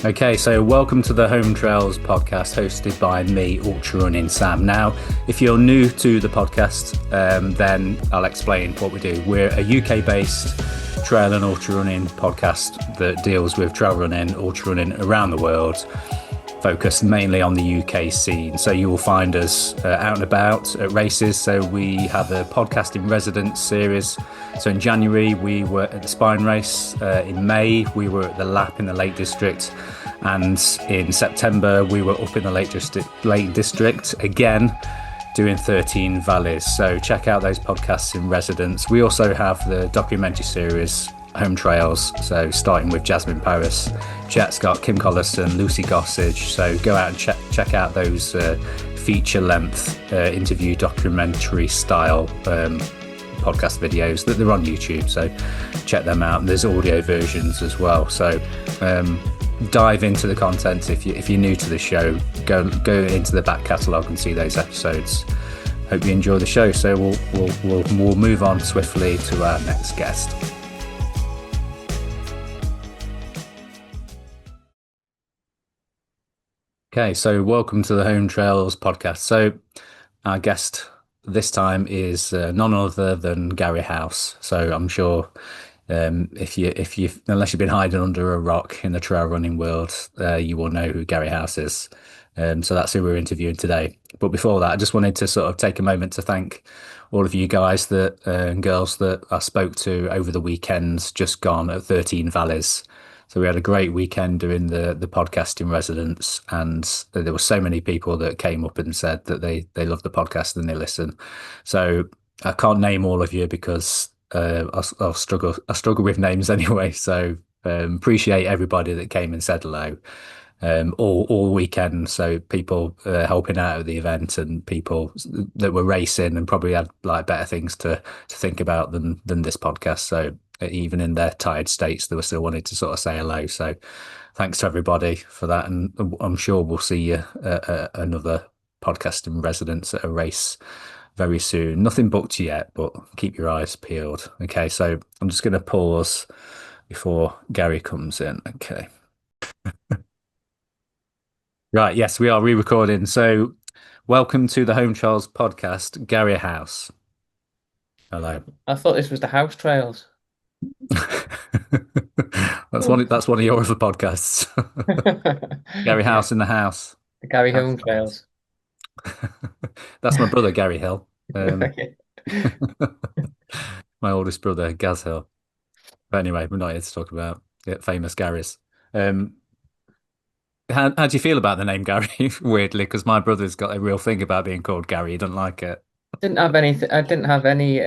Okay, so welcome to the Home Trails podcast hosted by me, Ultra Running Sam. Now, if you're new to the podcast, then I'll explain what we do. We're a UK based trail and ultra running podcast that deals with trail running, ultra running around the world, focused mainly on the UK scene. So you will find us out and about at races. So we have a podcast in residence series. So in January, we were at the Spine race. In May, we were at the Lap in the Lake District. And in September, we were up in the Lake District again, doing 13 valleys. So check out those podcasts in residence. We also have the documentary series Home Trails, so starting with Jasmine Paris, Jet Scott, Kim Collison, Lucy Gossage. So go out and check out those feature-length interview documentary style podcast videos that they're on YouTube. So check them out. And there's audio versions as well. So dive into the content if you're new to the show. Go into the back catalogue and see those episodes. Hope you enjoy the show. So we'll move on swiftly to our next guest. Okay, so welcome to the Home Trails podcast. So our guest this time is none other than Gary House. So I'm sure if you unless you've been hiding under a rock in the trail running world, you will know who Gary House is. So that's who we're interviewing today. But before that, I just wanted to sort of take a moment to thank all of you guys and girls that I spoke to over the weekends just gone at 13 Valleys. So we had a great weekend doing the podcast in residence, and there were so many people that came up and said that they love the podcast and they listen. So I can't name all of you because I'll struggle with names anyway. So appreciate everybody that came and said hello all weekend. So people helping out at the event and people that were racing and probably had like better things to think about than this podcast. So even in their tired states, they were still wanting to sort of say hello. So thanks to everybody for that. And I'm sure we'll see you another podcast in residence at a race very soon. Nothing booked yet, but keep your eyes peeled. Okay, so I'm just going to pause before Gary comes in. Okay. Right, yes, we are re-recording. So welcome to the Home Trails podcast, Gary House. Hello. I thought this was the house trails. That's one of your other podcasts. Gary Yeah, House in the house. the Gary House Home in the house. trails. That's my brother, Gary Hill. Okay. My oldest brother, Gaz Hill. But anyway, we're not here to talk about famous Garys. Um, how do you feel about the name Gary? Weirdly, because my brother's got a real thing about being called Gary. He doesn't like it. I didn't have any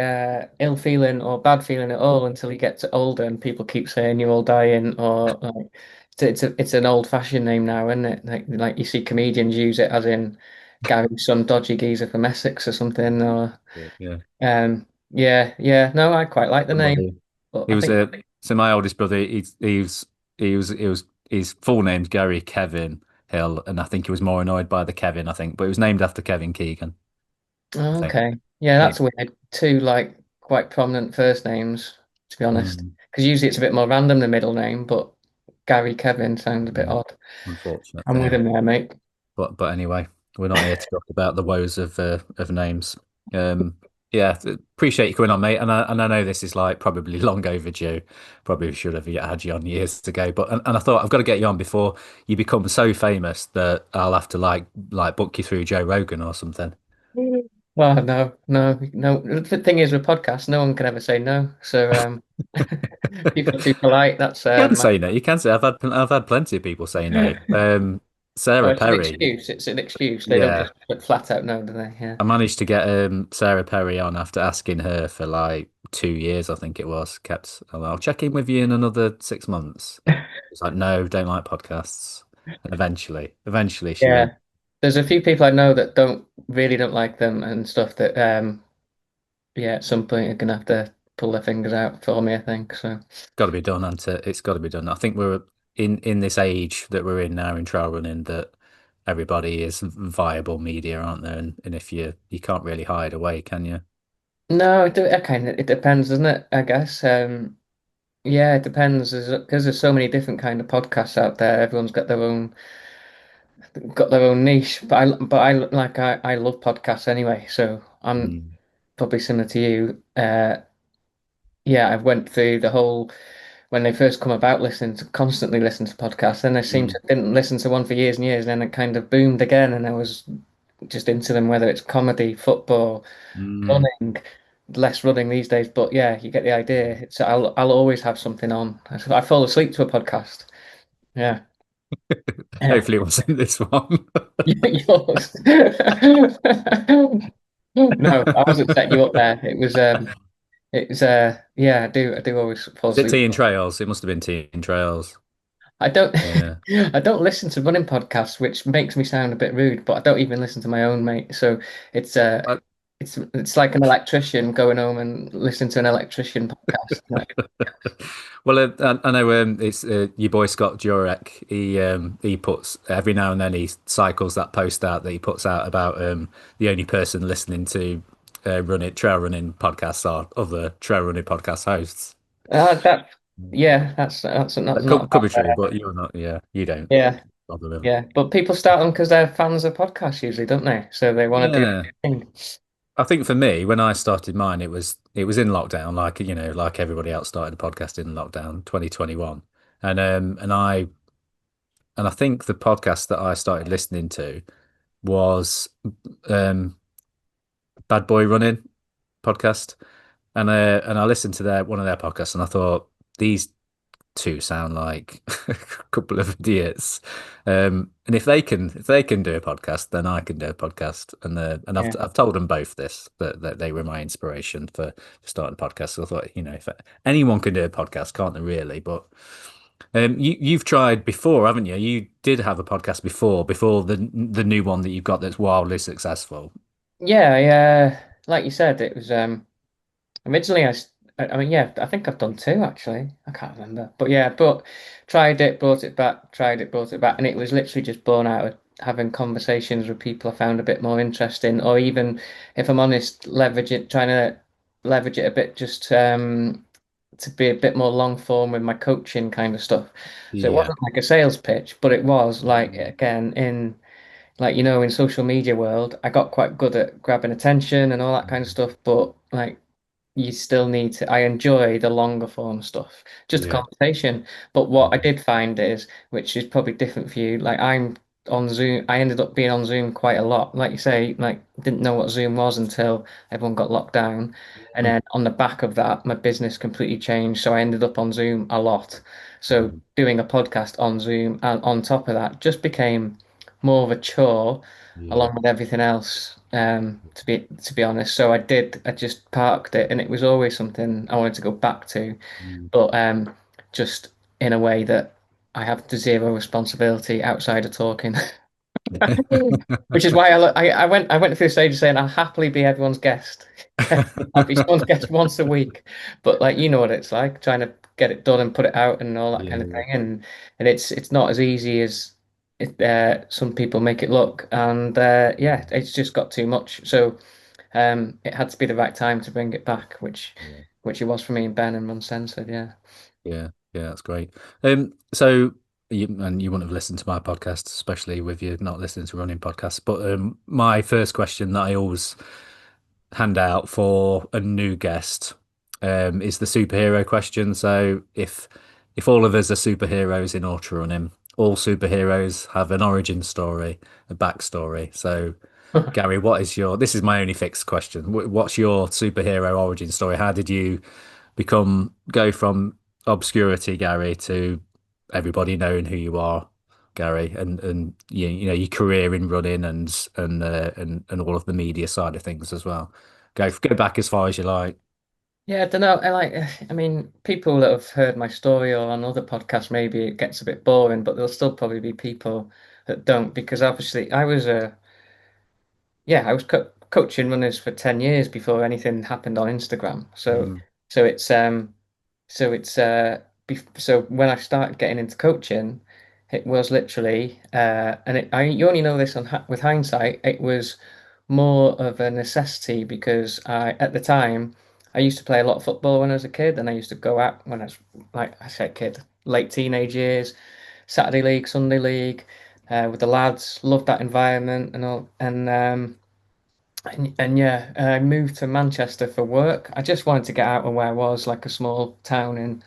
ill feeling or bad feeling at all until you get to older and people keep saying you're all dying or like it's an old fashioned name now, isn't it? Like you see comedians use it as in Gary, some dodgy geezer from Essex or something. Or Yeah. yeah. No, I quite like the name, Somebody. but He I was think so my oldest brother. He was his full name's Gary Kevin Hill, and I think he was more annoyed by the Kevin. I think, but it was named after Kevin Keegan. I oh, think. okay. Yeah, Yeah. that's weird. Two like quite prominent first names, to be honest. Mm, Because usually it's a bit more random, the middle name, but Gary Kevin sounds a bit yeah. odd. Unfortunate I'm with thing. him there, mate. But anyway, we're not here to talk about the woes of names. Um, yeah, appreciate you coming on, mate. And I know this is like probably long overdue. Probably should have had you on years ago. But and I thought I've got to get you on before you become so famous that I'll have to like book you through Joe Rogan or something. Mm. Oh no. The thing is with podcasts, no one can ever say no. So people are too polite. That's You can say no. You can say I've had plenty of people say no. oh, Sarah it's an Perry. excuse. It's an excuse. They don't Yeah. just put flat out no, do they? Yeah. I managed to get Sarah Perry on after asking her for like 2 years, I think it was. Kept, I'll check in with you in another 6 months. It's like, no, don't like podcasts. And eventually she went, Yeah. There's a few people I know that don't like them and stuff that yeah, at some point you're gonna have to pull their fingers out for me, I think. So got to be done, and it's got to be done. I think we're in this age that we're in now in trail running that everybody is viable media, aren't there? And if you can't really hide away, can you? no, it kind of it depends, doesn't it? I guess. Yeah, it depends. Because there's so many different kind of podcasts out there. Everyone's got their own niche. I love podcasts anyway. So I'm Mm. probably similar to you. Yeah, I've went through the whole when they first come about, listening to constantly listen to podcasts. Then I seemed Mm. to didn't listen to one for years and years, and then it kind of boomed again, and I was just into them, whether it's comedy, football, Mm. running. Less running these days, but yeah, you get the idea. It's I'll always have something on. I fall asleep to a podcast. Yeah. Yeah. Hopefully it wasn't this one. Yours. No, I wasn't setting you up there. Yeah, I do always fall Is it asleep. Tea and Trails? It must have been Tea and Trails. I don't Yeah. I don't listen to running podcasts, which makes me sound a bit rude, but I don't even listen to my own, mate. So it's uh I- it's like an electrician going home and listening to an electrician podcast. Like, Well, I know it's your boy Scott Jurek. He puts every now and then he cycles that post out that he puts out about the only person listening to trail running podcasts are other trail running podcast hosts. that yeah, that's not That not a could be bad true, but you're not. Yeah, you don't yeah. bother them. Yeah, but people start them because they're fans of podcasts usually, don't they? So they want to do Yeah, their thing. I think for me, when I started mine, it was in lockdown, like like everybody else started a podcast in lockdown, 2021, and I think the podcast that I started listening to was um, Bad Boy Running podcast, and I listened to their one of their podcasts, and I thought these two sound like a couple of idiots. And if they can do a podcast, then I can do a podcast. And Yeah. I've told them both this that they were my inspiration for starting a podcast. So I thought, if anyone can do a podcast, can't they really? But you've tried before, haven't you? You did have a podcast before the new one that you've got that's wildly successful. Yeah, yeah. Like you said, it was originally I mean, yeah, I think I've done two actually. I can't remember. But yeah, but tried it, brought it back, tried it, brought it back, and it was literally just born out of having conversations with people I found a bit more interesting, or even if I'm honest, trying to leverage it a bit just to be a bit more long form with my coaching kind of stuff. So it Yeah. wasn't like a sales pitch, but it was like again in like in social media world, I got quite good at grabbing attention and all that kind of stuff, but like you still need to I enjoy the longer form stuff, just a Yeah. conversation. But what I Mhm. did find is, which is probably different for you, like I'm on Zoom, I ended up being on Zoom quite a lot. Like you say, like didn't know what Zoom was until everyone got locked down. And then on the back of that, my business completely changed. So I ended up on Zoom a lot. So Mhm. doing a podcast on Zoom and on top of that just became more of a chore Yeah. along with everything else, to be honest. So I just parked it and it was always something I wanted to go back to, Mm. but just in a way that I have to zero responsibility outside of talking. Which is why I went through the stage of saying I'll happily be everyone's guest. I'll be someone's guest once a week. But like you know what it's like, trying to get it done and put it out and all that kind of Yeah. thing. And it's not as easy as some people make it look. And yeah, it's just got too much. So it had to be the right time to bring it back, Yeah. which it was for me and Ben and Uncensored, yeah. Yeah, yeah, that's great. So you wouldn't have listened to my podcast, especially with you not listening to running podcasts. But my first question that I always hand out for a new guest is the superhero question. So if all of us are superheroes in ultra running, all superheroes have an origin story, a backstory. So Gary, what is your? This is my only fixed question. What's your superhero origin story? How did you go from obscurity, Gary, to everybody knowing who you are, Gary, and your career in running and all of the media side of things as well. Go back as far as you like. Yeah, I don't know. I mean, people that have heard my story or on other podcasts, maybe it gets a bit boring, but there'll still probably be people that don't because obviously I was coaching runners for 10 years before anything happened on Instagram. So Mm, so it's so it's so when I started getting into coaching, it was literally you only know this with hindsight, it was more of a necessity because I at the time I used to play a lot of football when I was a kid, and I used to go out when I was, like I said, kid, late teenage years, Saturday league, Sunday league, with the lads. Loved that environment and all. And yeah, I moved to Manchester for work. I just wanted to get out of where I was, like a small town in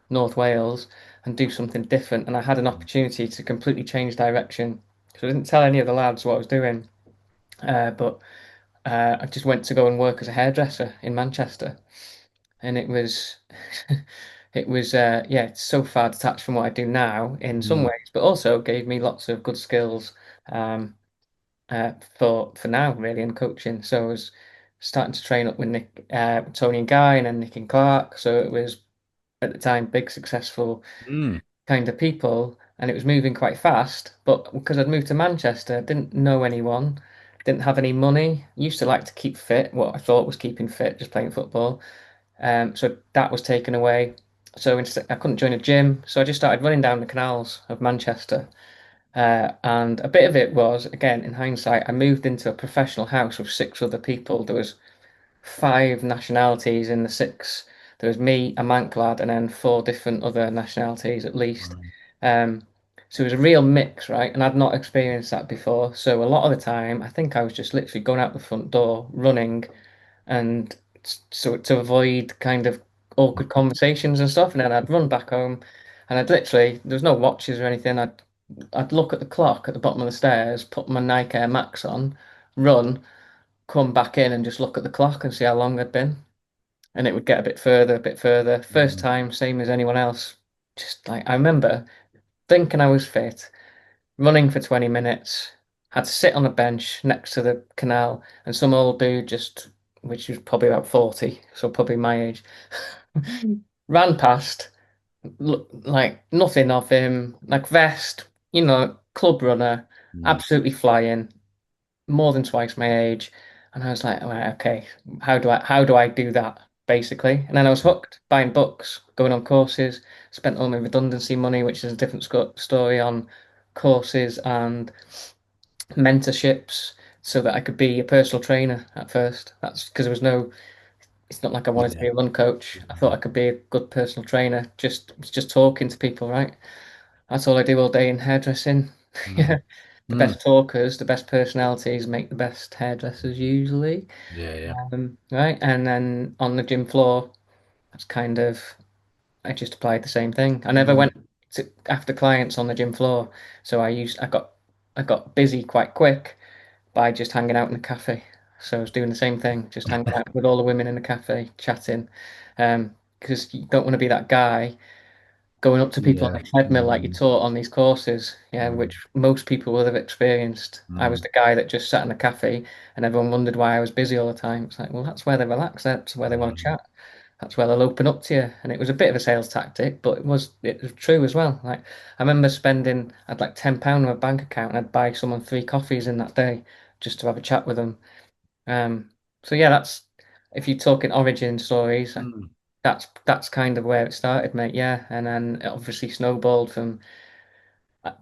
North Wales, and do something different. And I had an opportunity to completely change direction. So I didn't tell any of the lads what I was doing, but I just went to go and work as a hairdresser in Manchester, and it was, it was, yeah, it's so far detached from what I do now in some Mm. ways, but also gave me lots of good skills for now, really, in coaching. So I was starting to train up with Tony and Guy, and then Nick and Clark. So it was at the time big, successful Mm. kind of people, and it was moving quite fast. But because I'd moved to Manchester, didn't know anyone, didn't have any money. Used to like to keep fit, what I thought was keeping fit, just playing football. So that was taken away. So instead, I couldn't join a gym, so I just started running down the canals of Manchester. And a bit of it was, again, in hindsight, I moved into a professional house with six other people. There was five nationalities in the six. There was me, a Manc lad, and then four different other nationalities at least. Wow. Um, so it was a real mix, right? And I'd not experienced that before. So a lot of the time, I think I was just literally going out the front door, running, and so to avoid kind of awkward conversations and stuff. And then I'd run back home, and I'd literally there was no watches or anything. I'd look at the clock at the bottom of the stairs, put my Nike Air Max on, run, come back in, and just look at the clock and see how long I'd been. And it would get a bit further, a bit further. First Mm. time, same as anyone else. Just like I remember thinking I was fit, running for 20 minutes, had to sit on a bench next to the canal, and some old dude just, which was probably about 40, so probably my age, ran past, like nothing of him, like vest, club runner, Mm. absolutely flying, more than twice my age. And I was like, right, okay, how do I do that, basically? And then I was hooked, buying books, going on courses, spent all my redundancy money, which is a different story, on courses and mentorships so that I could be a personal trainer at first. That's because there was no, it's not like I wanted to Yeah. be a run coach. I thought I could be a good personal trainer, just talking to people, right? That's all I do all day in hairdressing. Mm. Yeah. The Mm. best talkers, the best personalities make the best hairdressers usually. Yeah, yeah. Right. And then on the gym floor, that's kind of, I just applied the same thing. I never Mm. went to after clients on the gym floor. So I got busy quite quick by just hanging out in the cafe. So I was doing the same thing, just hanging out with all the women in the cafe, chatting. Because you don't want to be that guy going up to people on Yeah. the treadmill like you Mm. taught on these courses, yeah, Mm. which most people will have experienced. I was Mm. the guy that just sat in a cafe and everyone wondered why I was busy all the time. It's like, well, that's where they relax, that's where they want to Yeah. chat. That's where they'll open up to you. And it was a bit of a sales tactic, but it was true as well. Like I remember spending, I'd like £10 in my bank account and I'd buy someone three coffees in that day just to have a chat with them. Um, so yeah, that's if you're talking origin stories, Mm. that's kind of where it started, mate. Yeah, and then it obviously snowballed from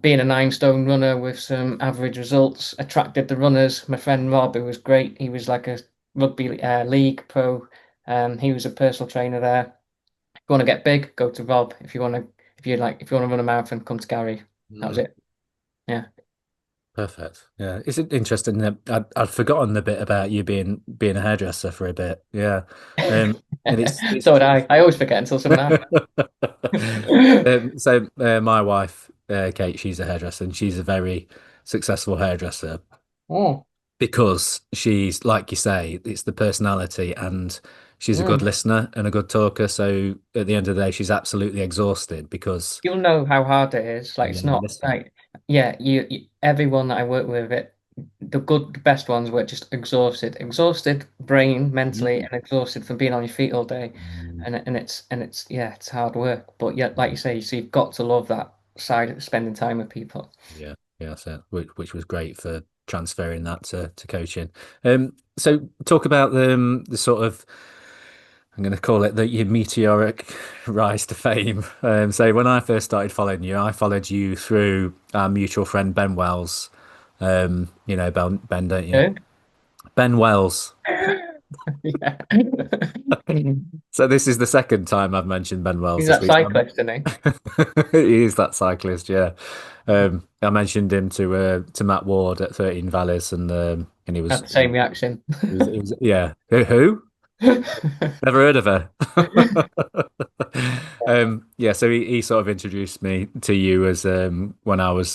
being a 9 stone runner with some average results, attracted the runners. My friend Rob, who was great, he was like a rugby league pro. He was a personal trainer there. If you want to get big, go to Rob. If you want to run a marathon, come to Gary. That was Mm. it. Yeah. Perfect. Yeah. Is it interesting that I'd forgotten the bit about you being a hairdresser for a bit. Yeah. And it's So would I. I always forget until someone asks. My wife, Kate, she's a hairdresser and she's a very successful hairdresser Oh. because she's, like you say, it's the personality and she's a good Mm. listener and a good talker. So at the end of the day, she's absolutely exhausted because You'll know how hard it is. Like you it's only not listen. like yeah, everyone that I work with the best ones were just exhausted brain mentally Mm. and exhausted from being on your feet all day, Mm. and it's yeah, it's hard work. But yeah, like you say, so you've got to love that side of spending time with people. Yeah, yeah, so which was great for transferring that to coaching. So talk about the sort of I'm going to call it your meteoric rise to fame. So when I first started following you, I followed you through our mutual friend Ben Wells. You know Ben, don't you? Okay. Ben Wells. Yeah. So this is the second time I've mentioned Ben Wells He's this that week. cyclist, isn't he? He is that cyclist, yeah. I mentioned him to Matt Ward at 13 Valleys, and he Had was the same reaction. yeah. Who? Never heard of her. Yeah, so he sort of introduced me to you as when I was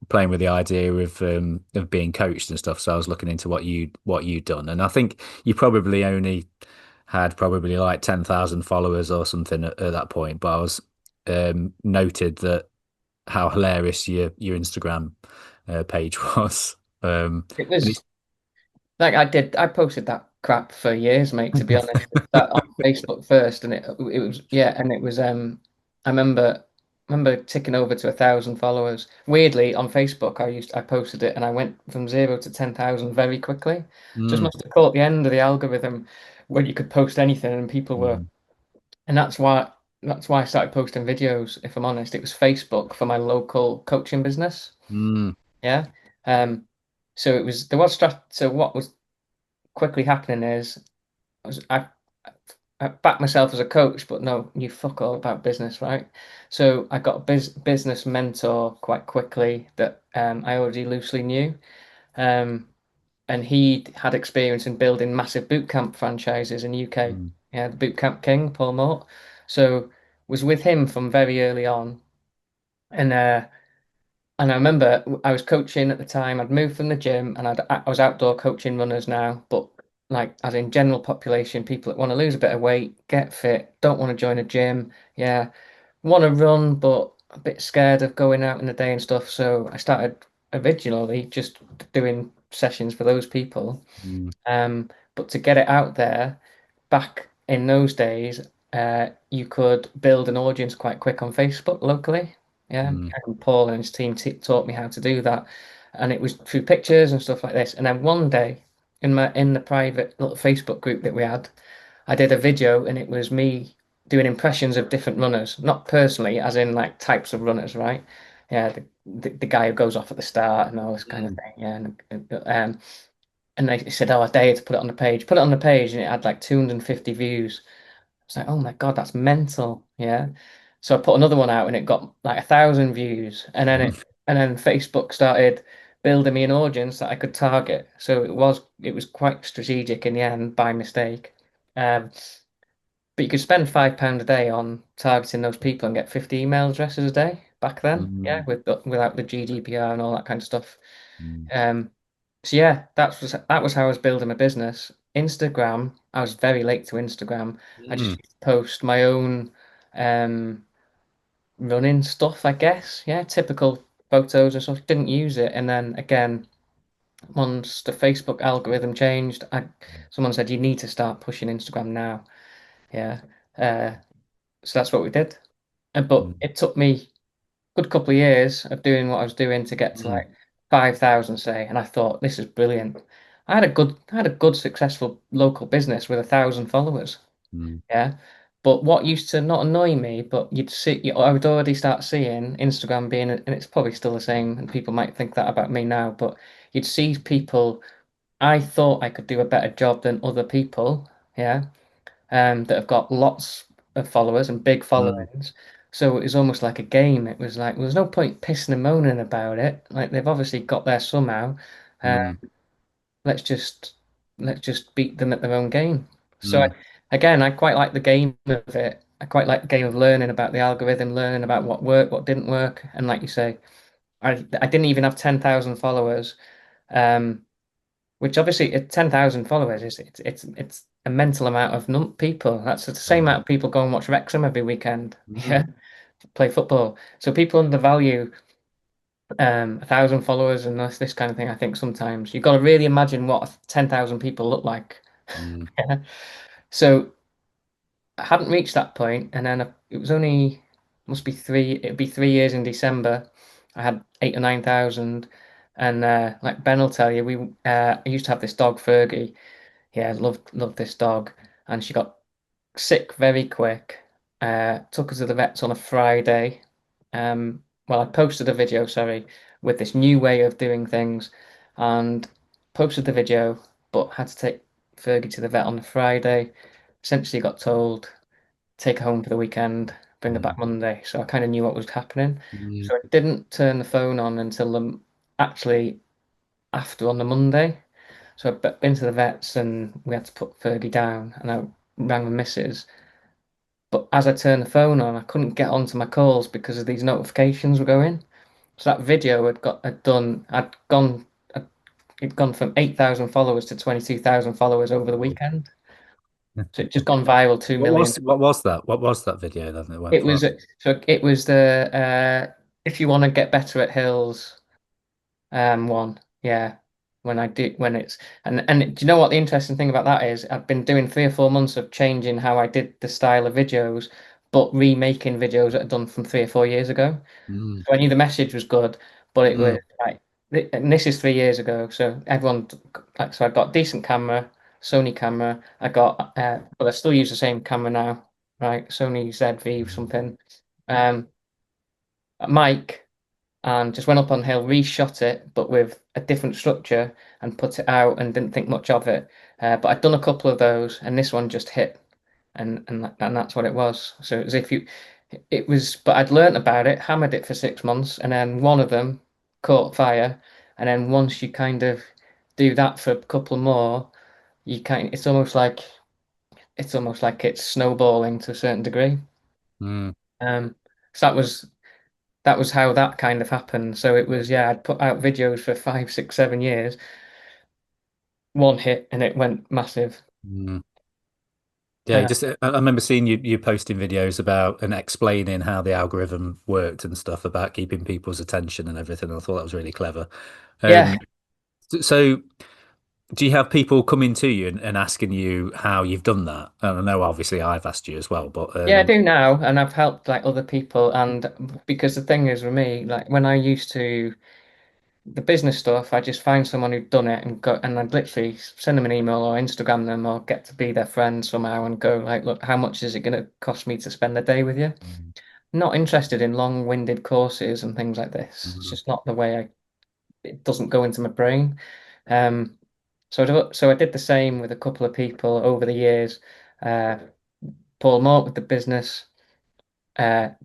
playing with the idea of being coached and stuff. So I was looking into what you'd done, and I think you probably only had probably like 10,000 followers or something at that point. But I was noted that how hilarious your Instagram page was. It And it's was like I posted that crap for years, mate, to be honest. That on Facebook first, and it was yeah, and it was I remember ticking over to 1,000 followers. Weirdly, on Facebook I posted it and I went from 0 to 10,000 very quickly. Just mm, must have caught the end of the algorithm when you could post anything and people were mm, and that's why I started posting videos, if I'm honest. It was Facebook for my local coaching business. mm, Yeah. So it was there was so what was quickly happening is I was I backed myself as a coach, but no, you fuck all about business, right? So I got a business mentor quite quickly that I already loosely knew, um, and he had experience in building massive boot camp franchises in UK. mm, Yeah, the boot camp king, Paul Mort. So was with him from very early on, and I remember I was coaching at the time. I'd moved from the gym and I was outdoor coaching runners now, but like as in general population, people that want to lose a bit of weight, get fit, don't want to join a gym, yeah, want to run, but a bit scared of going out in the day and stuff. So I started originally just doing sessions for those people. mm, But to get it out there, back in those days, you could build an audience quite quick on Facebook locally. Yeah, mm, and Paul and his team t taught me how to do that, and it was through pictures and stuff like this. And then one day, in the private little Facebook group that we had, I did a video, and it was me doing impressions of different runners, not personally, as in like types of runners, right? Yeah, the guy who goes off at the start and all this kind of mm, thing. Yeah, and they said, "Oh, I dare you to put it on the page." Put it on the page, and it had like 250 views. It's like, oh my God, that's mental. Yeah. So I put another one out and it got like 1,000 views. And then Facebook started building me an audience that I could target. So it was quite strategic in the end by mistake. Um, but you could spend £5 a day on targeting those people and get 50 email addresses a day back then. Yeah, mm, without the GDPR and all that kind of stuff. mm, Um, so yeah, that was how I was building my business. Instagram, I was very late to Instagram. I just mm, used to post my own um running stuff, I guess. Yeah, typical photos and stuff. Didn't use it. And then again, once the Facebook algorithm changed, someone said you need to start pushing Instagram now. Yeah. Uh, so that's what we did. But mm, it took me good couple of years of doing what I was doing to get to mm, like 5,000, say, and I thought this is brilliant. I had a good successful local business with 1,000 followers. mm, Yeah. But what used to not annoy me, but I would already start seeing Instagram being, and it's probably still the same, and people might think that about me now, but you'd see people, I thought I could do a better job than other people, yeah, that have got lots of followers and big mm, followings. So it was almost like a game. It was like, well, there's no point pissing and moaning about it. Like they've obviously got there somehow. Uh, mm, let's just let's just beat them at their own game. So mm, again, I quite like the game of it. I quite like the game of learning about the algorithm, learning about what worked, what didn't work. And like you say, I didn't even have 10,000 followers. Um, which obviously at 10,000 followers is it's a mental amount of people. That's the same mm, amount of people go and watch Wrexham every weekend. mm, Yeah, play football. So people undervalue 1,000 followers and this kind of thing. I think sometimes you've got to really imagine what 10,000 people look like. mm, Yeah. So I hadn't reached that point, and then it was only must be three. It'd be 3 years in December. I had 8 or 9,000, and like Ben will tell you, I used to have this dog Fergie. Yeah, loved this dog, and she got sick very quick. Took her to the vets on a Friday. Well, I posted a video, sorry, with this new way of doing things, and posted the video, but had to take Fergie to the vet on the Friday. Essentially got told, take her home for the weekend, bring her back Mm. Monday. So I kind of knew what was happening. Mm. So I didn't turn the phone on until actually after on the Monday. So I've been to the vets and we had to put Fergie down and I rang the missus. But as I turned the phone on, I couldn't get onto my calls because of these notifications were going. So that video it'd gone from 8,000 followers to 22,000 followers over the weekend. So it just gone viral, 2 million. What was that? What was that video then that went It was viral? it was the if you want to get better at hills one. Yeah. When it's do you know what the interesting thing about that is? I've been doing 3 or 4 months of changing how I did the style of videos, but remaking videos that I'd done from 3 or 4 years ago. Mm. So I knew the message was good, but it was Mm. like, and this is 3 years ago. So like, so I got decent camera, Sony camera. But I still use the same camera now, right? Sony ZV something. Um, a mic, and just went up on hill, reshot it, but with a different structure and put it out and didn't think much of it. But I'd done a couple of those, and this one just hit, and that's what it was. So it was if you, it was, but I'd learnt about it, hammered it for 6 months, and then one of them caught fire, and then once you kind of do that for a couple more, it's almost like it's snowballing to a certain degree. Mm. Um, so that was how that kind of happened. So it was, yeah, I'd put out videos for 5, 6, 7 years, one hit, and it went massive. Mm. Yeah, Uh, just I remember seeing you posting videos about and explaining how the algorithm worked and stuff about keeping people's attention and everything. I thought that was really clever. yeah, Um, so do you have people coming to you and asking you how you've done that? And I know obviously I've asked you as well, but yeah, I do now, and I've helped like other people. And because the thing is with me, like when I used to the business stuff, I just find someone who'd done it and I'd literally send them an email or Instagram them or get to be their friend somehow and go like, look, how much is it going to cost me to spend a day with you? Mm. Not interested in long-winded courses and things like this. It's Mm. just not the way it doesn't go into my brain. Um, so I did the same with a couple of people over the years. Uh, Paul Mort with the business,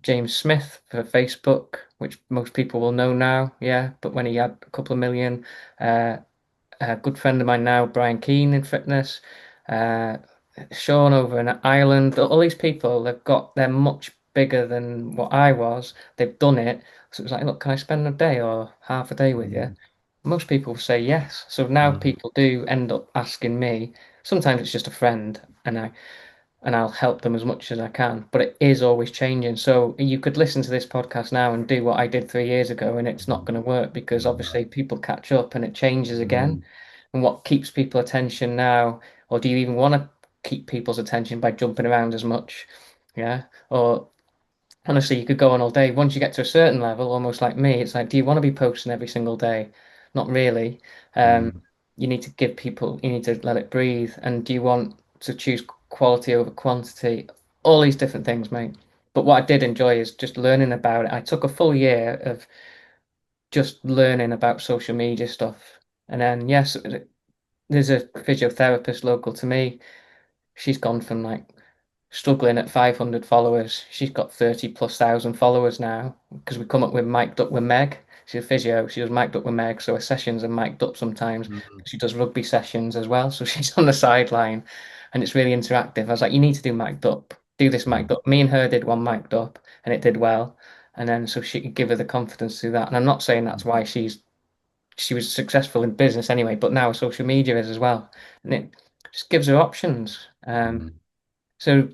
James Smith for Facebook, which most people will know now, yeah. But when he had a couple of million, uh, a good friend of mine now, Brian Keane in fitness, uh, Sean over in Ireland. All these people, they're much bigger than what I was. They've done it. So it was like, look, can I spend a day or half a day with you? Mm. Most people say yes. So now Mm. people do end up asking me. Sometimes it's just a friend, and I'll help them as much as I can. But it is always changing. So you could listen to this podcast now and do what I did 3 years ago, and it's not Mm. going to work because Mm. obviously people catch up and it changes again. Mm. And what keeps people attention now, or do you even want to keep people's attention by jumping around as much? Yeah. Or honestly, you could go on all day. Once you get to a certain level, almost like me, it's like, do you want to be posting every single day? Not really. Um, Mm. you need to let it breathe. And do you want to choose quality over quantity? All these different things, mate. But what I did enjoy is just learning about it. I took a full year of just learning about social media stuff. And then, yes, there's a physiotherapist local to me. She's gone from like struggling at 500 followers. She's got 30 plus thousand followers now because we come up with mic'd up with Meg. She's a physio. She does mic'd up with Meg. So her sessions are mic'd up sometimes. Mm. She does rugby sessions as well. So she's on the sideline and it's really interactive. I was like, you need to do mic'd up. Do this mic'd Mm. up. Me and her did one mic'd up and it did well. And then so she could give her the confidence to do that. And I'm not saying that's why she was successful in business anyway, but now social media is as well. And it just gives her options. Mm. So,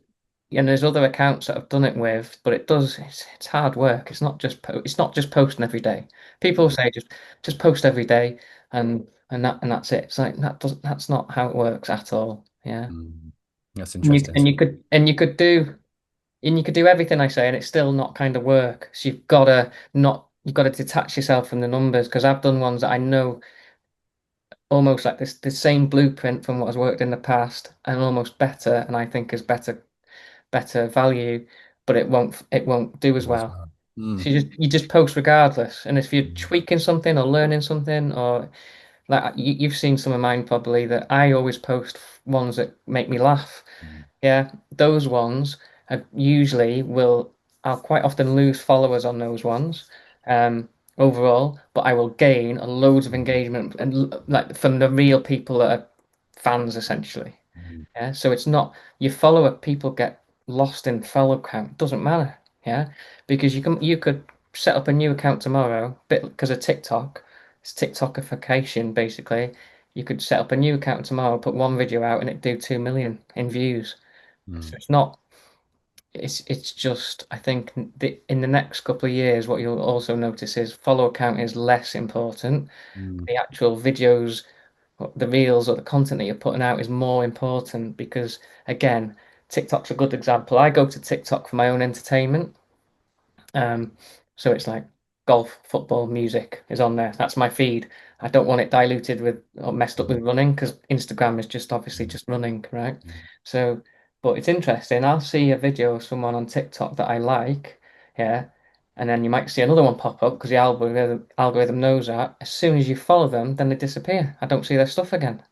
and there's other accounts that I've done it with, but it's hard work. It's not just posting every day. People Mm. say just post every day and that's it. It's like that's not how it works at all. Yeah. Mm. That's And you interesting. and you could and you could do and you could do everything I say and it's still not kind of work. So you've got to detach yourself from the numbers because I've done ones that I know almost like this the same blueprint from what has worked in the past and almost better and I think is better value, but it won't do as As well. well. So Mm. you just post regardless. And if you're Mm. tweaking something or learning something, or like you've seen some of mine probably that I always post ones that make me laugh. Mm. Yeah, those ones I usually will. I'll quite often lose followers on those ones, overall, but I will gain a loads of engagement and like from the real people that are fans essentially. Mm. Yeah, so it's not your follower people get lost in follow count. Doesn't matter. Yeah, because you could set up a new account tomorrow, bit because of TikTok. It's TikTokification basically. You could set up a new account tomorrow, put one video out, and it do 2 million in views. So Mm. it's not. It's just I think in the next couple of years, what you'll also notice is follower count is less important. Mm. The actual videos, the reels or the content that you're putting out is more important because again, TikTok's a good example. I go to TikTok for my own entertainment. Um, so it's like golf, football, music is on there. That's my feed. I don't want it diluted with or messed up Mm. with running because Instagram is just obviously Mm. just running, right? Mm. So, but it's interesting. I'll see a video of someone on TikTok that I like, yeah, and then you might see another one pop up because the algorithm knows that. As soon as you follow them, then they disappear. I don't see their stuff again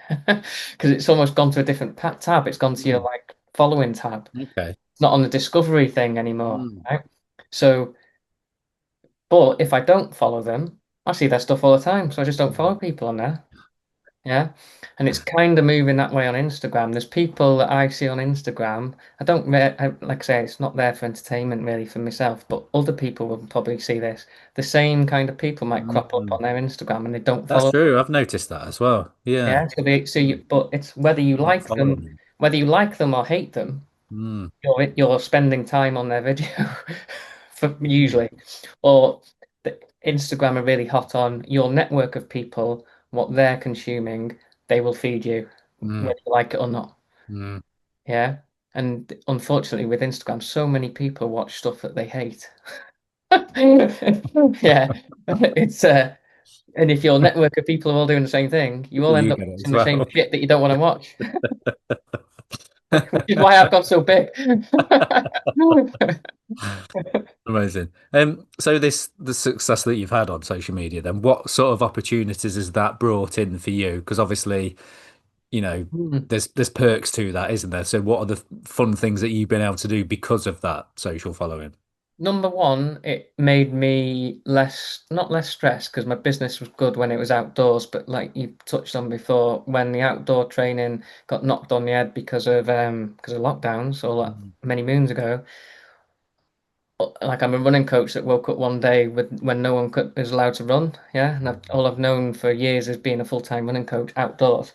because it's almost gone to a different tab. It's gone to your Mm. like following tab. Okay. It's not on the discovery thing anymore, Mm. right? So, but if I don't follow them, I see their stuff all the time. So I just don't follow Mm. people on there. Yeah. And it's kind of moving that way on Instagram. There's people that I see on Instagram. Like I say, it's not there for entertainment really for myself, but other people will probably see this. The same kind of people might crop up Mm. on their Instagram and they don't That's follow. true. I've noticed that as well. Yeah. Yeah. So Mm. but it's Not following them. whether you like them or hate them, Mm. you're spending time on their video for Mm. usually, or the Instagram are really hot on your network of people, what they're consuming, they will feed you, Mm. whether you like it or not. Mm. Yeah. And unfortunately, with Instagram, so many people watch stuff that they hate. Yeah. It's and if your network of people are all doing the same thing, you all end You up get it as watching the same well. shit that you don't want to watch, which is why I've got so big. Amazing. So the success that you've had on social media, then what sort of opportunities has that brought in for you? Because obviously, there's perks to that, isn't there? So what are the fun things that you've been able to do because of that social following? Number one, it made me not less stressed because my business was good when it was outdoors, but like you touched on before, when the outdoor training got knocked on the head because of lockdowns all that Mm. many moons ago, like I'm a running coach that woke up one day with when no one is allowed to run, yeah, and all I've known for years is being a full-time running coach outdoors,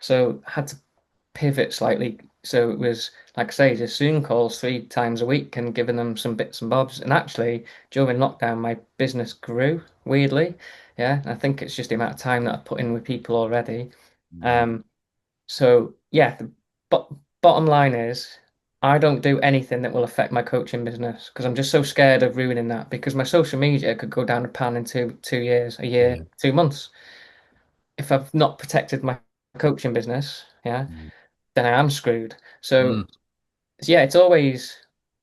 so I had to pivot slightly. So it was, like I say, just Zoom calls 3 times a week and giving them some bits and bobs. And actually, during lockdown, my business grew weirdly. Yeah, I think it's just the amount of time that I put in with people already. Mm. Um, so yeah, the bottom line is I don't do anything that will affect my coaching business because I'm just so scared of ruining that because my social media could go down the pan in 2 years, a year, Yeah. 2 months. If I've not protected my coaching business, yeah, Mm. then I am screwed. So Mm. yeah, it's always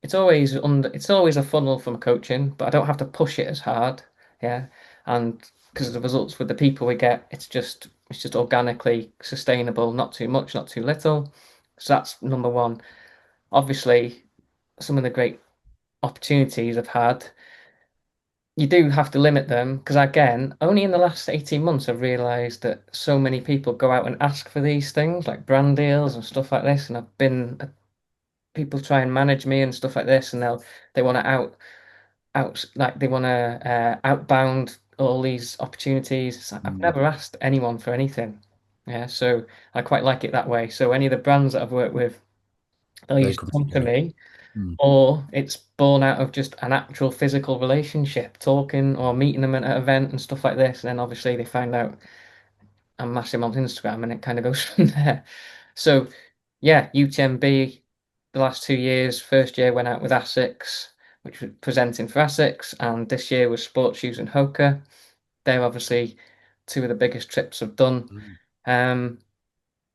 a funnel from coaching, but I don't have to push it as hard. Yeah. And because of the results with the people we get, it's just organically sustainable, not too much, not too little. So that's number one. Obviously, some of the great opportunities I've had, you do have to limit them because again, only in the last 18 months I've realized that so many people go out and ask for these things like brand deals and stuff like this, and I've been people try and manage me and stuff like this, and they want to like they want to outbound all these opportunities. It's like, I've Mm. never asked anyone for anything. Yeah, so I quite like it that way. So any of the brands that I've worked with, they'll They usually come to come to you. me, Mm. or it's born out of just an actual physical relationship, talking or meeting them at an event and stuff like this. And then obviously they find out I'm massive on Instagram, and it kind of goes from there. So yeah, UTMB the last 2 years. First year went out with ASICS, which was presenting for ASICS, and this year was Sports Shoes and Hoka. They're obviously two of the biggest trips I've done. Mm. Um,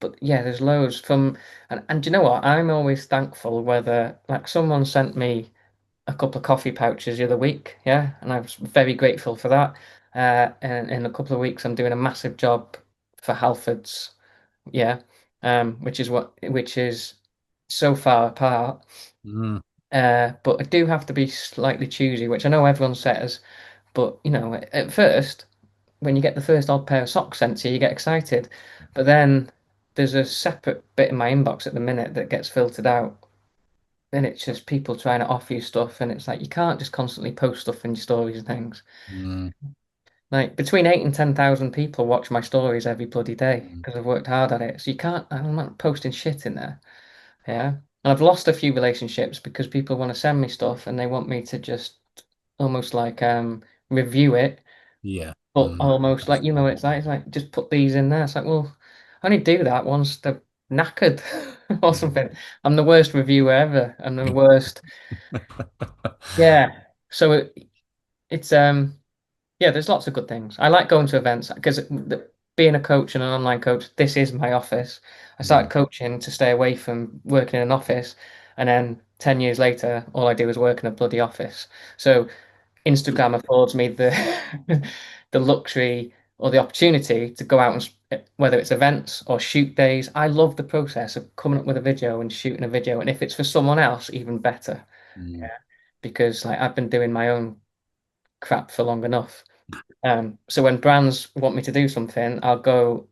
but yeah, there's loads and do you know what? I'm always thankful whether like someone sent me a couple of coffee pouches the other week, yeah, and I was very grateful for that. and in a couple of weeks, I'm doing a massive job for Halfords. Yeah, which is so far apart. Mm, But I do have to be slightly choosy, which I know everyone says. But at first, when you get the first odd pair of socks sent to you, you get excited. But then there's a separate bit in my inbox at the minute that gets filtered out. And it's just people trying to offer you stuff, and it's like you can't just constantly post stuff in your stories and things. mm, Like between 8 and 10,000 people watch my stories every bloody day mm, because I've worked hard at it. So you can't. I'm not posting shit in there. Yeah, and I've lost a few relationships because people want to send me stuff and they want me to just almost like review it, yeah. but Mm, almost like what it's like. It's like just put these in there. It's like, well, I only do that once they're knackered or mm. something. I'm the worst reviewer ever. I'm the worst. Yeah. So it's yeah, there's lots of good things. I like going to events because being a coach and an online coach, this is my office. I started Mm, coaching to stay away from working in an office, and then 10 years later, all I do is work in a bloody office. So Instagram affords me the the luxury or the opportunity to go out and whether it's events or shoot days. I love the process of coming up with a video and shooting a video, and if it's for someone else, even better. mm, Yeah, because like I've been doing my own crap for long enough. So when brands want me to do something, I'll go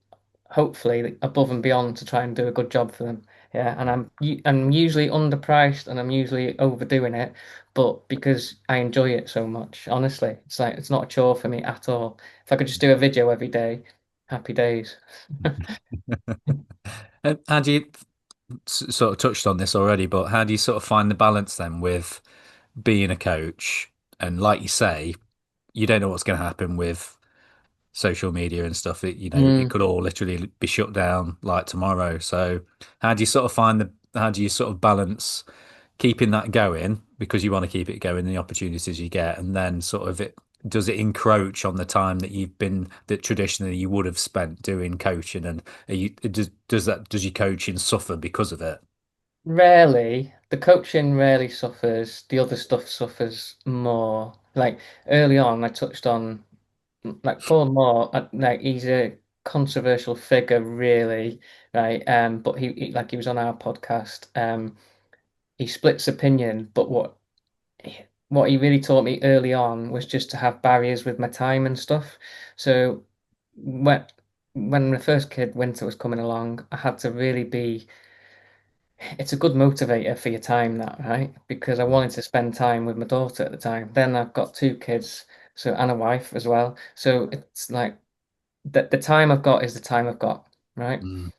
hopefully above and beyond to try and do a good job for them. Yeah, and I'm usually underpriced and I'm usually overdoing it, but because I enjoy it so much, honestly, it's like it's not a chore for me at all. If I could just do a video every day, happy days. And how do you sort of touched on this already, but how do you sort of find the balance then with being a coach? And like you say, you don't know what's going to happen with social media and stuff. It Mm. could all literally be shut down like tomorrow. So how do you sort of how do you sort of balance keeping that going because you want to keep it going, the opportunities you get, and then sort of does it encroach on the time that traditionally you would have spent doing coaching, and does your coaching suffer because of it? Rarely, the coaching rarely suffers. The other stuff suffers more. Like early on, I touched on like Paul Moore, like he's a controversial figure, really, right? But like he was on our podcast. He splits opinion, but what he really taught me early on was just to have barriers with my time and stuff. So when when the first kid winter was coming along, I had to really be. It's a good motivator for your time, that, right? Because I wanted to spend time with my daughter at the time. Then I've got two kids, so and a wife as well. So it's like the time I've got is the time I've got, right? Mm,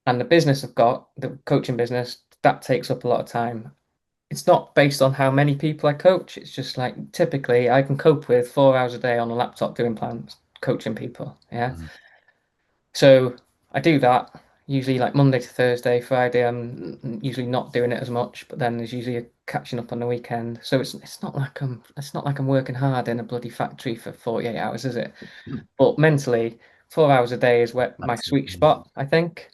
And the business I've got, the coaching business, that takes up a lot of time. It's not based on how many people I coach. It's just like typically I can cope with 4 hours a day on a laptop doing plans, coaching people. Yeah. mm, So I do that usually like Monday to Thursday. Friday, I'm usually not doing it as much, but then there's usually a catching up on the weekend. So it's not like I'm working hard in a bloody factory for 48 hours, is it? mm. But mentally, 4 hours a day is where my That's it. sweet spot, I think,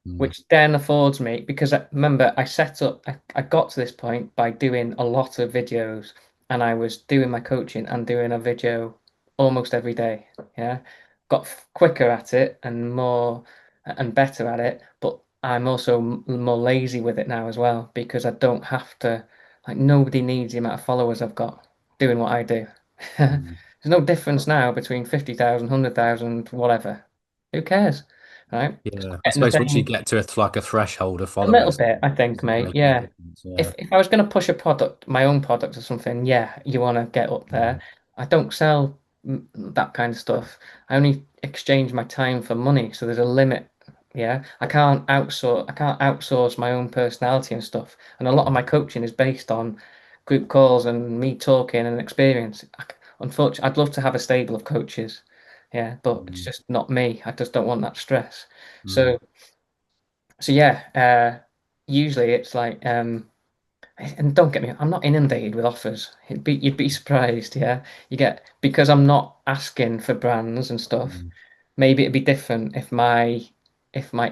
Mm, which then affords me because remember I got to this point by doing a lot of videos and I was doing my coaching and doing a video almost every day. Yeah. Got quicker at it and more and better at it, but I'm also more lazy with it now as well because I don't have to, like, nobody needs the amount of followers I've got doing what I do. mm. There's no difference now between 50,000, 100,000, whatever. Who cares? Right? Yeah, I Getting the suppose once you same, get to like a threshold of a little followers, bit, I think, doesn't mate. make any Yeah. difference. Yeah. If I was going to push a product, my own product or something, yeah, you want to get up there. Mm, I don't sell that kind of stuff. I only exchange my time for money, so there's a limit. Yeah, I can't outsource my own personality and stuff. And a lot of my coaching is based on group calls and me talking and experience. Unfortunately, I'd love to have a stable of coaches. Yeah, but it's mm, just not me. I just don't want that stress. mm. So yeah, usually it's like and don't get me, I'm not inundated with offers. You'd be surprised, yeah. You get because I'm not asking for brands and stuff. Mm, Maybe it'd be different if my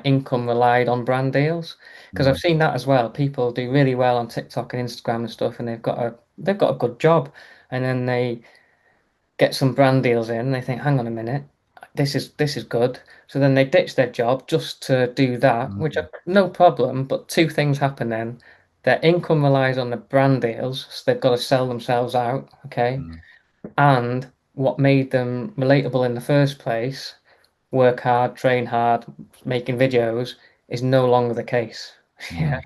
income relied on brand deals. Because I've mm, seen that as well. People do really well on TikTok and Instagram and stuff, and they've got a good job, and then get some brand deals in. They think, hang on a minute, this is good. So then they ditch their job just to do that, which Mm, are no problem. But two things happen then. Their income relies on the brand deals, so they've got to sell themselves out, okay? mm, And what made them relatable in the first place, work hard, train hard, making videos, is no longer the case. Yeah. mm,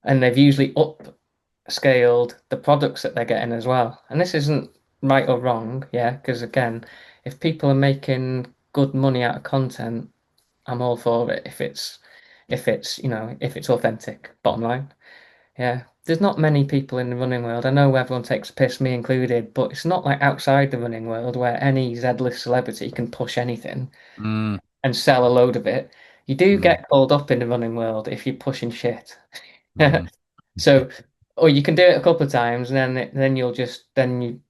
And they've usually upscaled the products that they're getting as well. And this isn't right or wrong, yeah, because again, if people are making good money out of content, I'm all for it if it's authentic, bottom line. Yeah. There's not many people in the running world. I know everyone takes a piss, me included, but it's not like outside the running world where any Z-list celebrity can push anything mm, and sell a load of it. You do mm, get called up in the running world if you're pushing shit. mm. So, or you can do it a couple of times, and then you'll just then you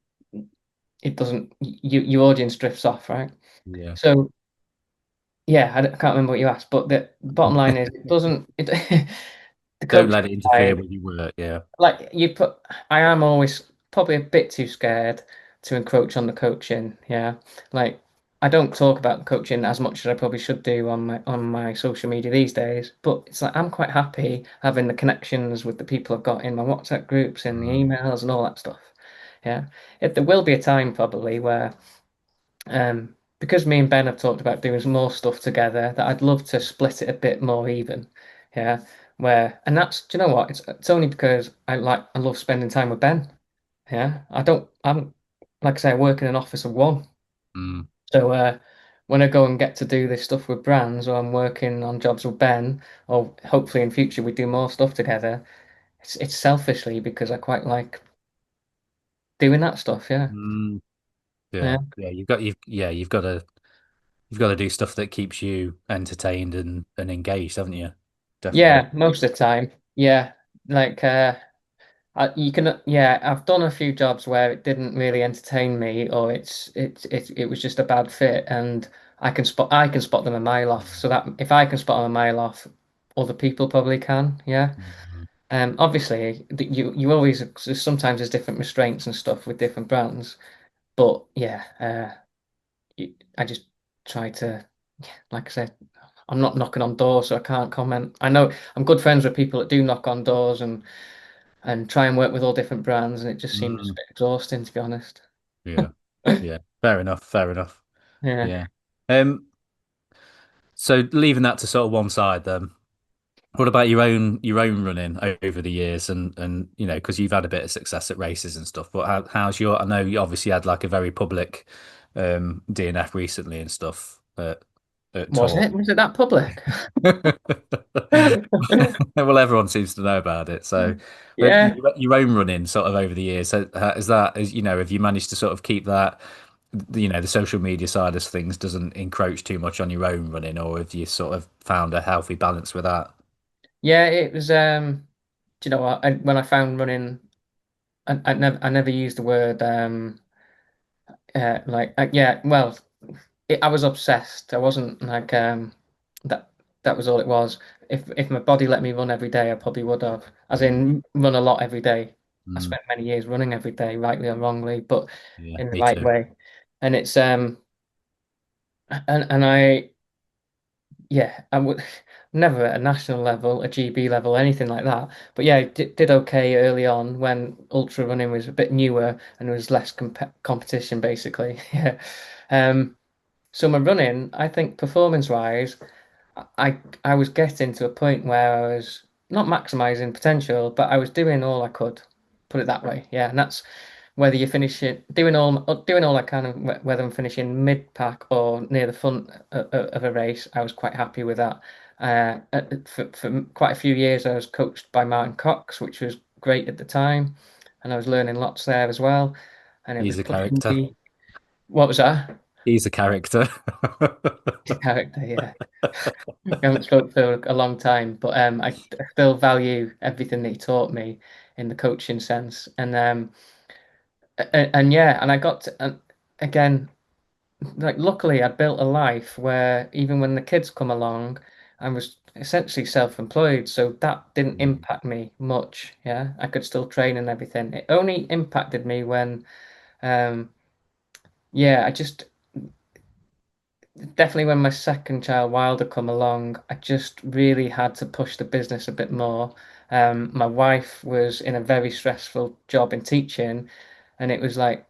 it doesn't your audience drifts off, right? Yeah. So yeah, I can't remember what you asked, but the bottom line is it doesn't it the Don't coaching let it interfere side, with your work. Yeah. like you put, I am always probably a bit too scared to encroach on the coaching. Yeah, like I don't talk about the coaching as much as I probably should do on my social media these days. But it's like I'm quite happy having the connections with the people I've got in my WhatsApp groups and the Mm, emails and all that stuff. Yeah, there will be a time probably where because me and Ben have talked about doing some more stuff together, that I'd love to split it a bit more even. Yeah. And that's, do you know what? It's only because I love spending time with Ben. Yeah. I'm, like I say, I work in an office of one. mm, So, when I go and get to do this stuff with brands, or I'm working on jobs with Ben, or hopefully in future we do more stuff together, it's selfishly because I quite like doing that stuff. Yeah. mm. Yeah. Yeah. Yeah. You've got to do stuff that keeps you entertained and engaged, haven't you? Definitely. Yeah. Most of the time. Yeah. Like, you can, yeah, I've done a few jobs where it didn't really entertain me, or it was just a bad fit, and I can spot them a mile off. So that if I can spot them a mile off, other people probably can. Yeah. Mm, Obviously, you always sometimes there's different restraints and stuff with different brands, but yeah, I just try to, like I said, I'm not knocking on doors, so I can't comment. I know I'm good friends with people that do knock on doors and try and work with all different brands, and it just seems a mm. bit exhausting, to be honest. Yeah. Yeah. Fair enough. Fair enough. Yeah. Yeah. Um, so leaving that to sort of one side then, what about your own running over the years and because you've had a bit of success at races and stuff, but how's your I know you obviously had like a very public DNF recently and stuff at Was Tour. it? Was it that public? Well, everyone seems to know about it. So, but Yeah. your own running sort of over the years, so have you managed to sort of keep that, the social media side of things doesn't encroach too much on your own running, or have you sort of found a healthy balance with that? Yeah, it was do you know what? When I found running, I never used the word yeah, well, I was obsessed. I wasn't like that that was all it was. If my body let me run every day, I probably would have. As Mm, in run a lot every day. I mm, spent many years running every day, rightly or wrongly, but yeah, in the me right too. way. And it's and I yeah, I would never at a national level, a GB level, anything like that. But yeah, I did okay early on when ultra running was a bit newer and there was less competition basically. Yeah. Um, so my running, I think performance wise, I was getting to a point where I was not maximizing potential, but I was doing all I could, put it that way. Yeah, and that's whether you finish it doing all I can, and whether I'm finishing mid pack or near the front of a race, I was quite happy with that. For quite a few years, I was coached by Martin Cox, which was great at the time, and I was learning lots there as well, and it was He's a pushing character. me. What was that? He's a character. Character, yeah. I haven't spoke for a long time, but I still value everything that he taught me in the coaching sense, and yeah, and I got to, and again, like luckily I built a life where even when the kids come along, I was essentially self-employed, so that didn't Mm, impact me much. Yeah, I could still train and everything. It only impacted me when um yeah, I just definitely when my second child, Wilder, come along, I just really had to push the business a bit more. My wife was in a very stressful job in teaching, and it was like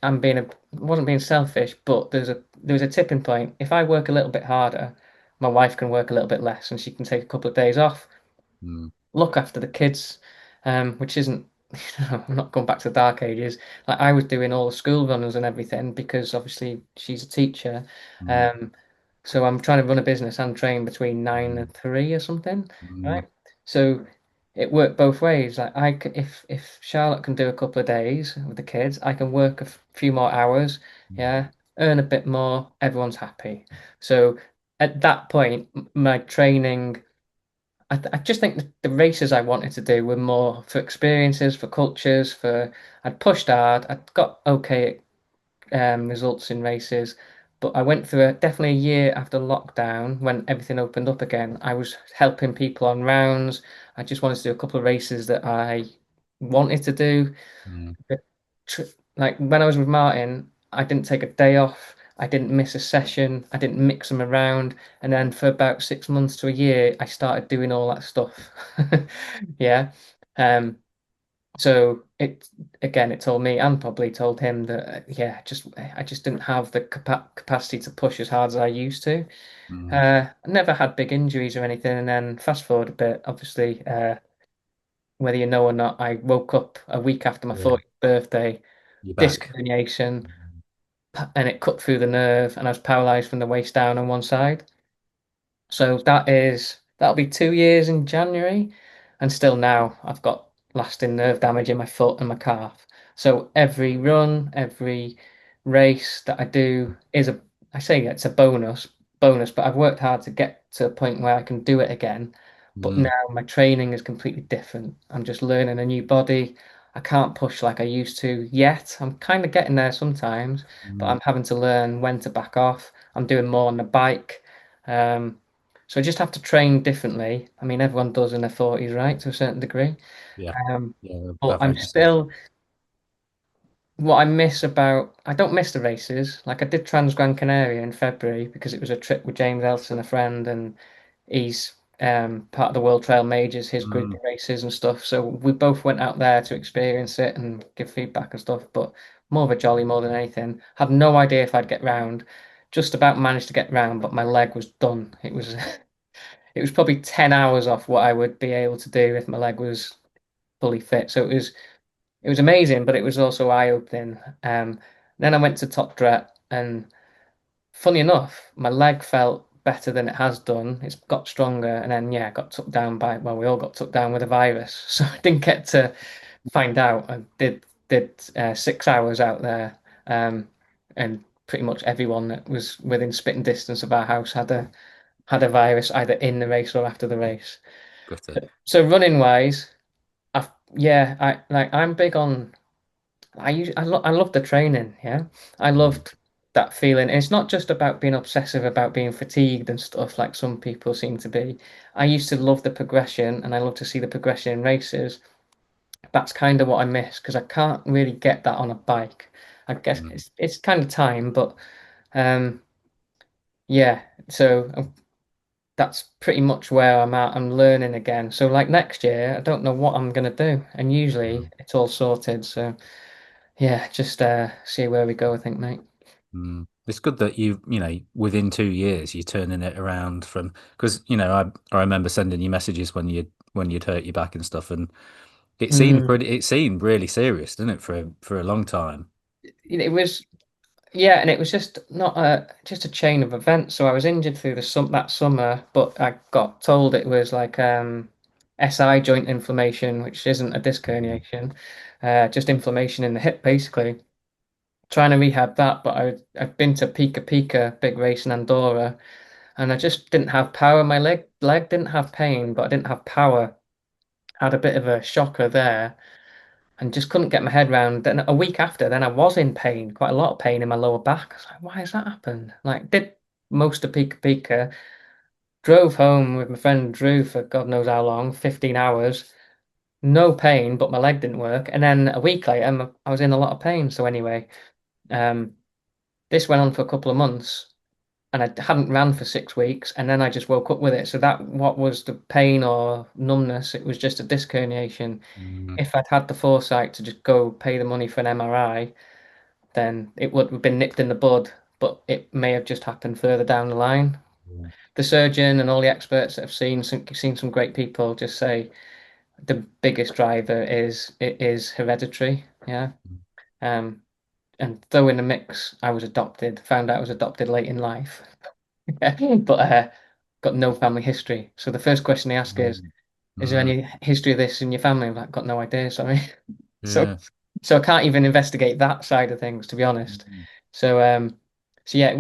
I'm being wasn't being selfish, but there was a tipping point. If I work a little bit harder, my wife can work a little bit less, and she can take a couple of days off, Mm, look after the kids, which isn't, I'm not going back to the dark ages. Like I was doing all the school runners and everything because obviously she's a teacher. mm, Um, so I'm trying to run a business and train between nine mm, and three or something, mm, right? So it worked both ways. Like if Charlotte can do a couple of days with the kids, I can work a few more hours, mm, yeah, earn a bit more, everyone's happy. So at that point, my training. I just think the races I wanted to do were more for experiences, for cultures, for I'd pushed hard, I'd got okay results in races, but I went through definitely a year after lockdown when everything opened up again. I was helping people on rounds. I just wanted to do a couple of races that I wanted to do. mm, tr- like when I was with Martin, I didn't take a day off. I didn't miss a session. I didn't mix them around. And then for about 6 months to a year, I started doing all that stuff. Yeah. Um, so it again, it told me and probably told him that yeah, just I just didn't have the capacity to push as hard as I used to. mm. I never had big injuries or anything. And then fast forward a bit, obviously, whether you know or not, I woke up a week after my Yeah, 40th birthday, you're disc back. herniation, and it cut through the nerve, and I was paralyzed from the waist down on one side. So that'll be 2 years in January, and still now I've got lasting nerve damage in my foot and my calf. So every run, every race that I do is I say it's a bonus, but I've worked hard to get to a point where I can do it again. But Mm, now my training is completely different. I'm just learning a new body. I can't push like I used to yet. I'm kind of getting there sometimes, but mm. I'm having to learn when to back off. I'm doing more on the bike. Um, so I just have to train differently. I mean, everyone does in their 40s, right, to a certain degree. Yeah, Um, yeah, but I've I'm had the same. still, what I miss about, I don't miss the races. Like I did Trans Gran Canaria in February because it was a trip with James Elson, a friend, and he's part of the World Trail Majors, his group Mm, of races and stuff. So we both went out there to experience it and give feedback and stuff, but more of a jolly more than anything. Had no idea if I'd get round. Just about managed to get round, but my leg was done. It was it was probably 10 hours off what I would be able to do if my leg was fully fit. So it was amazing, but it was also eye-opening. Then I went to Top Dret, and funny enough, my leg felt better than it has done. It's got stronger, and then yeah, I got took down by well, we all got took down with a virus, so I didn't get to find out. I did 6 hours out there, and pretty much everyone that was within spitting distance of our house had a virus either in the race or after the race. got it. So running wise, yeah, I'm big on I love the training, yeah. I Mm, loved that feeling. And it's not just about being obsessive about being fatigued and stuff like some people seem to be. I used to love the progression and I love to see the progression in races. That's kind of what I miss because I can't really get that on a bike. I guess mm, it's kind of time, but um yeah, so that's pretty much where I'm at. I'm learning again. So like next year, I don't know what I'm gonna do, and usually mm, it's all sorted. So yeah, just see where we go, I think, mate. mm. It's good that within 2 years, you're turning it around from because I remember sending you messages when you'd hurt your back and stuff, and Mm. it seemed really serious, didn't it, for a long time? It was yeah, and it was just not just a chain of events. So I was injured through that summer, but I got told it was like SI joint inflammation, which isn't a disc Mm, herniation, just inflammation in the hip, basically. Trying to rehab that, but I'd been to Pika Pika, big race in Andorra, and I just didn't have power. My leg didn't have pain, but I didn't have power. Had a bit of a shocker there, and just couldn't get my head round. Then a week after, then I was in pain, quite a lot of pain in my lower back. I was like, why has that happened? Like, did most of Pika Pika, drove home with my friend Drew for God knows how long, 15 hours, no pain, but my leg didn't work. And then a week later, I was in a lot of pain. So anyway, um, this went on for a couple of months, and I hadn't ran for 6 weeks, and then I just woke up with it. So that what was the pain or numbness? It was just a disc herniation. Mm, If I'd had the foresight to just go pay the money for an MRI, then it would have been nipped in the bud, but it may have just happened further down the line. yeah. The surgeon and all the experts that have seen some great people just say the biggest driver is it is hereditary. Yeah. Um, and though in the mix, I was adopted, found out I was adopted late in life, but got no family history. So the first question they ask Mm, is there mm, any history of this in your family? I'm like, got no idea, sorry. So, yeah. so I can't even investigate that side of things, to be honest. Mm, So, so yeah,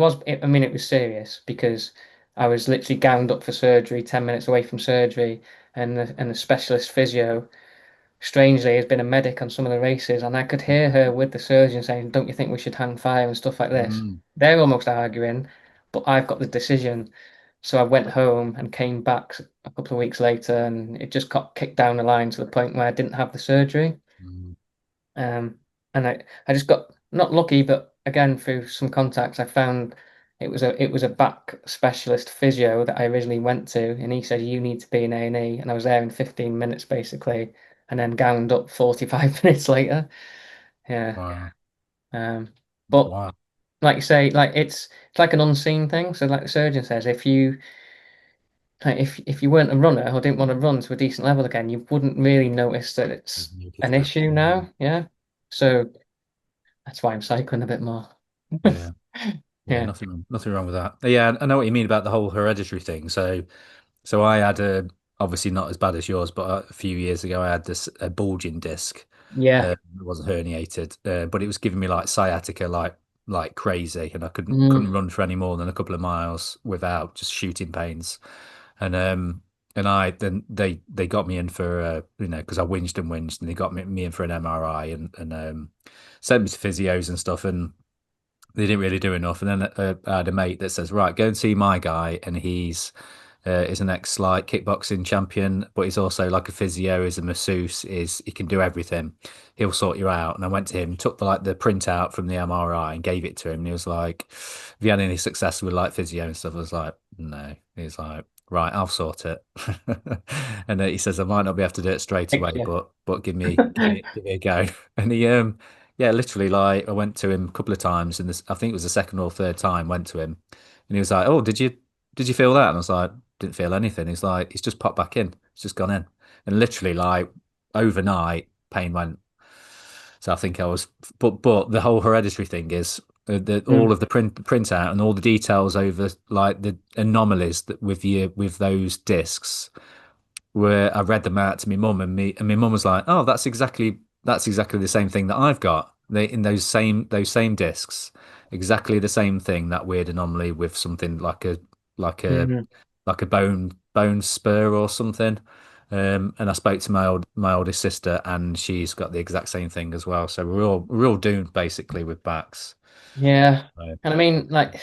I mean, it was serious because I was literally gowned up for surgery, 10 minutes away from surgery, and the specialist physio strangely has been a medic on some of the races, and I could hear her with the surgeon saying, "Don't you think we should hang fire and stuff like this?" mm, They're almost arguing, but I've got the decision. So I went home and came back a couple of weeks later, and it just got kicked down the line to the point where I didn't have the surgery. mm, And I just got not lucky, but again through some contacts, I found it was a back specialist physio that I originally went to, and he said you need to be in A&E, and I was there in 15 minutes basically, and then gowned up 45 minutes later. Yeah. wow. Um, but Wow. like you say, like it's like an unseen thing. So like the surgeon says, if you weren't a runner or didn't want to run to a decent level again, you wouldn't really notice that it's You an different. issue Mm, now. Yeah. So that's why I'm cycling a bit more. yeah. Yeah, Yeah. nothing wrong with that. Yeah, I know what you mean about the whole hereditary thing. So I had a obviously not as bad as yours, but a few years ago I had this a bulging disc. Yeah. It wasn't herniated, but it was giving me like sciatica like crazy, and I couldn't Mm, run for any more than a couple of miles without just shooting pains. And and I then they got me in for because I whinged and whinged, and they got me in for an MRI and sent me to physios and stuff, and they didn't really do enough. And then I had a mate that says, right, go and see my guy, and he's is an ex like kickboxing champion, but he's also like a physio, is a masseuse, is he can do everything. He'll sort you out. And I went to him, took the printout from the MRI and gave it to him, and he was like, "Have you had any success with like physio and stuff?" I was like, "No." He's like, "Right, I'll sort it." And he says, "I might not be able to do it straight away, thank you. but give me a go." And he yeah, literally, like I went to him a couple of times, and this I think it was the second or third time went to him, and he was like, "Oh, did you feel that?" And I was like, "Didn't feel anything." He's like, "He's just popped back in. It's just gone in," and literally, like overnight, pain went. So I think I was, but the whole hereditary thing is all Mm, of the printout and all the details over like the anomalies that with those discs where I read them out to my mum, and my mum was like, "Oh, that's exactly the same thing that I've got. They in those same discs, exactly the same thing. That weird anomaly with something like a mhm. like a bone spur or something." And I spoke to my oldest sister, and she's got the exact same thing as well. So we're all doomed basically with backs. Yeah. Right. And I mean, like,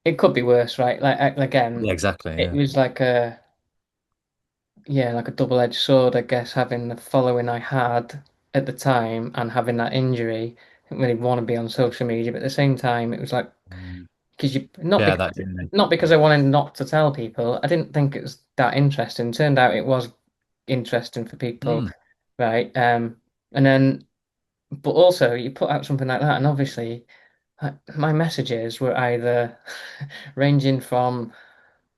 it could be worse, right? Like, Yeah, again, exactly. it Yeah. was like a double-edged sword, I guess, having the following I had at the time and having that injury. I didn't really want to be on social media, but at the same time, it was like, Mm. because Yeah, that journey. not because I wanted not to tell people. I didn't think it was that interesting. Turned out it was interesting for people, Mm. right? And then, but also you put out something like that, and obviously my messages were either ranging from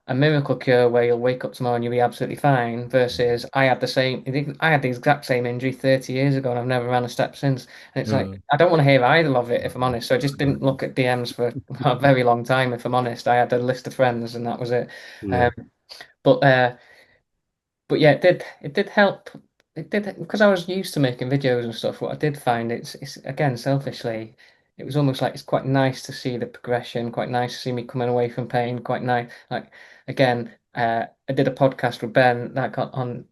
a miracle cure where you'll wake up tomorrow and you'll be absolutely fine versus I had the exact same injury 30 years ago and I've never ran a step since. And it's like, Uh, I don't want to hear either of it if I'm honest. So I just didn't look at DMs for a very long time, if I'm honest. I had a list of friends and that was it. yeah. Um, but yeah, it did help. It did because I was used to making videos and stuff. What I did find it's again selfishly, it was almost like it's quite nice to see the progression. Quite nice to see me coming away from pain. Quite nice. Like again, I did a podcast with Ben that got on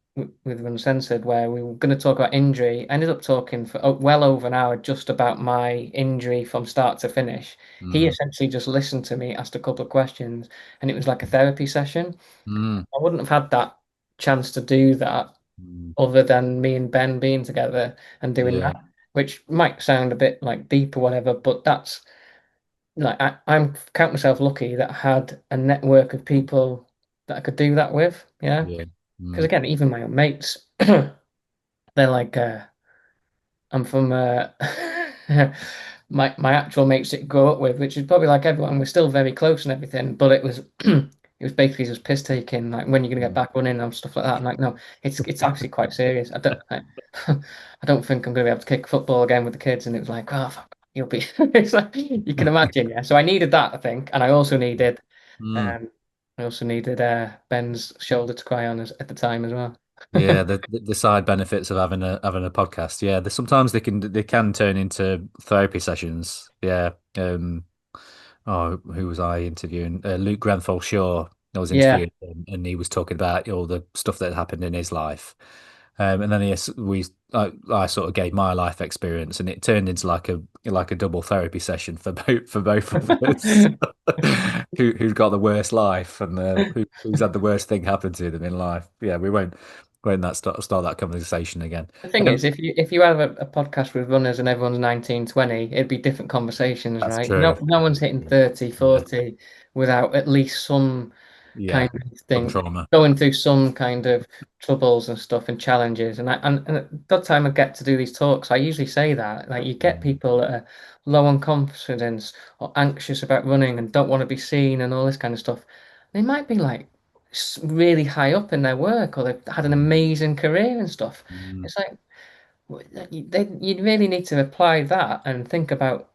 with Uncensored where we were going to talk about injury. I ended up talking for well over an hour just about my injury from start to finish. He Mm. essentially just listened to me, asked a couple of questions, and it was like a therapy session. Mm. I wouldn't have had that chance to do that Mm. other than me and Ben being together and doing Yeah. that, which might sound a bit like deep or whatever, but like I'm count myself lucky that I had a network of people that I could do that with. Yeah, Yeah. because Mm. again, even my own mates, they're like, I'm from my actual mates that I grew up with, which is probably like everyone. We're still very close and everything, but it was it was basically just piss taking, like when you're gonna get Mm. back running and stuff like that. I'm like, no, it's actually quite serious. I don't think I'm gonna be able to kick football again with the kids. And it was like, oh, fuck, you'll be. It's like you can imagine, yeah. So I needed that, I think, and Mm. um, I also needed Ben's shoulder to cry on at the time as well. Yeah, the side benefits of having a podcast. Yeah, sometimes they can turn into therapy sessions. Yeah. Oh, who was I interviewing? Luke Grenfell Shaw. I was Yeah, interviewing him, and he was talking about all the stuff that happened in his life. And then I sort of gave my life experience, and it turned into like a double therapy session for both of us. Who's got the worst life, and who's had the worst thing happen to them in life? Yeah, we won't that start that conversation again. the thing Um, is, if you have a podcast with runners and everyone's 19, 20, it'd be different conversations, that's right? true. No one's hitting 30, Yeah, 40 without at least some yeah, kind of some thing, trauma. going through some kind of troubles and stuff and challenges. And at that time I get to do these talks, I usually say that like you get Mm, people that are low on confidence or anxious about running and don't want to be seen and all this kind of stuff. They might be like really high up in their work or they've had an mm, amazing career and stuff. mm, It's like you really need to apply that and think about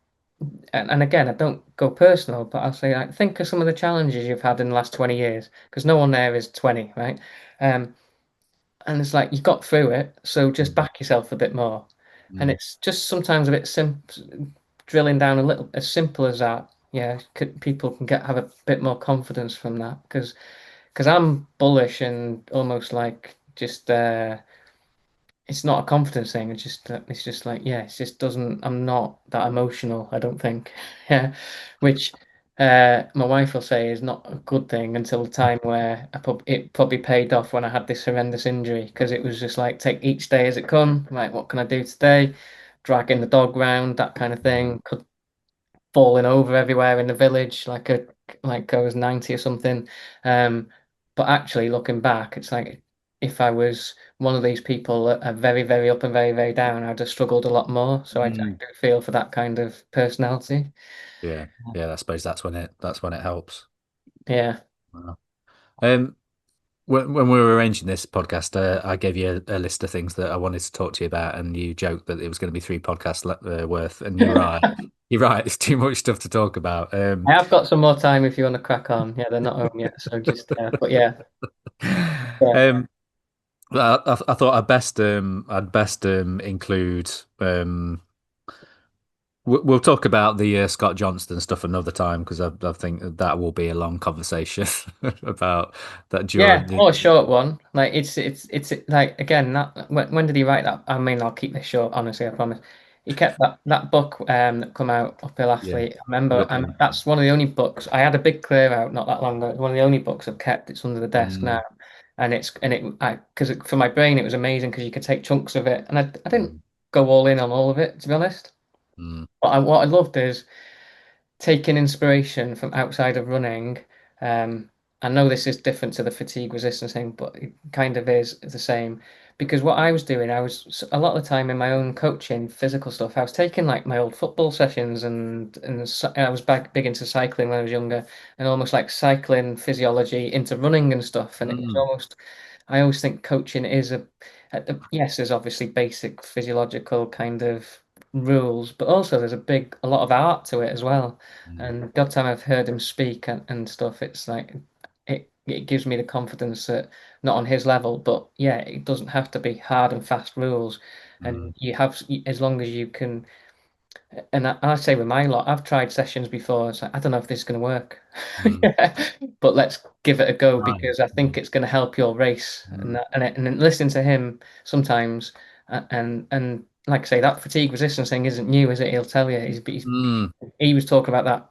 and again, I don't go personal, but I'll say like think of some of the challenges you've had in the last 20 years, because no one there is 20, right? Um, and it's like you got through it, so just mm, back yourself a bit more. And mm, it's just sometimes a bit drilling down a little, as simple as that. Yeah, people can get have a bit more confidence from that because I'm bullish and almost like just it's not a confidence thing. It's just like yeah, it just doesn't. I'm not that emotional. I don't think. Yeah, which my wife will say is not a good thing until the time where it probably paid off when I had this horrendous injury because it was just like take each day as it come. Like what can I do today? Dragging the dog round, that kind of mm, thing. Falling over everywhere in the village like I was 90 or something. Um, but actually looking back, it's like if I was one of these people that are very, very up and very, very down, I'd have struggled a lot more. So I mm. do feel for that kind of personality. Yeah, yeah. I suppose that's when it helps. Yeah. Wow. Um, when we were arranging this podcast, I gave you a list of things that I wanted to talk to you about, and you joked that it was going to be three podcasts worth, and you're right. You're right. It's too much stuff to talk about. I have got some more time if you want to crack on. Yeah, they're not home yet, so just but yeah, yeah, um, I thought I'd best include we'll talk about the Scott Johnston stuff another time because I think that will be a long conversation about that yeah. during the. Or a short one. Like it's like again that when did he write that? I mean, I'll keep this short. Honestly, I promise. He kept that book that come out, Uphill Yeah, Athlete. I remember, look in. that's one of the only books I had a big clear out not that long ago. It's one of the only books I've kept. It's under the desk now, Mm, and because for my brain it was amazing because you could take chunks of it, and I didn't mm, go all in on all of it to be honest. mm, But what I loved is taking inspiration from outside of running. Um, I know this is different to the fatigue resistance thing, but it kind of is the same. Because what I was doing, I was a lot of the time in my own coaching, physical stuff. I was taking like my old football sessions, and I was big into cycling when I was younger, and almost like cycling physiology into running and stuff. And it was mm, almost, I always think coaching is yes, there's obviously basic physiological kind of rules, but also there's a lot of art to it as well. mm, And God time I've heard him speak and stuff, it's like it gives me the confidence that not on his level, but yeah, it doesn't have to be hard and fast rules. mm, And you have as long as you can. And I say with my lot, I've tried sessions before. It's like, I don't know if this is going to work, mm. but let's give it a go Right. because I think it's going to help your race. Mm, And then listen to him sometimes, and like I say, that fatigue resistance thing isn't new, is it? He'll tell you. mm. He was talking about that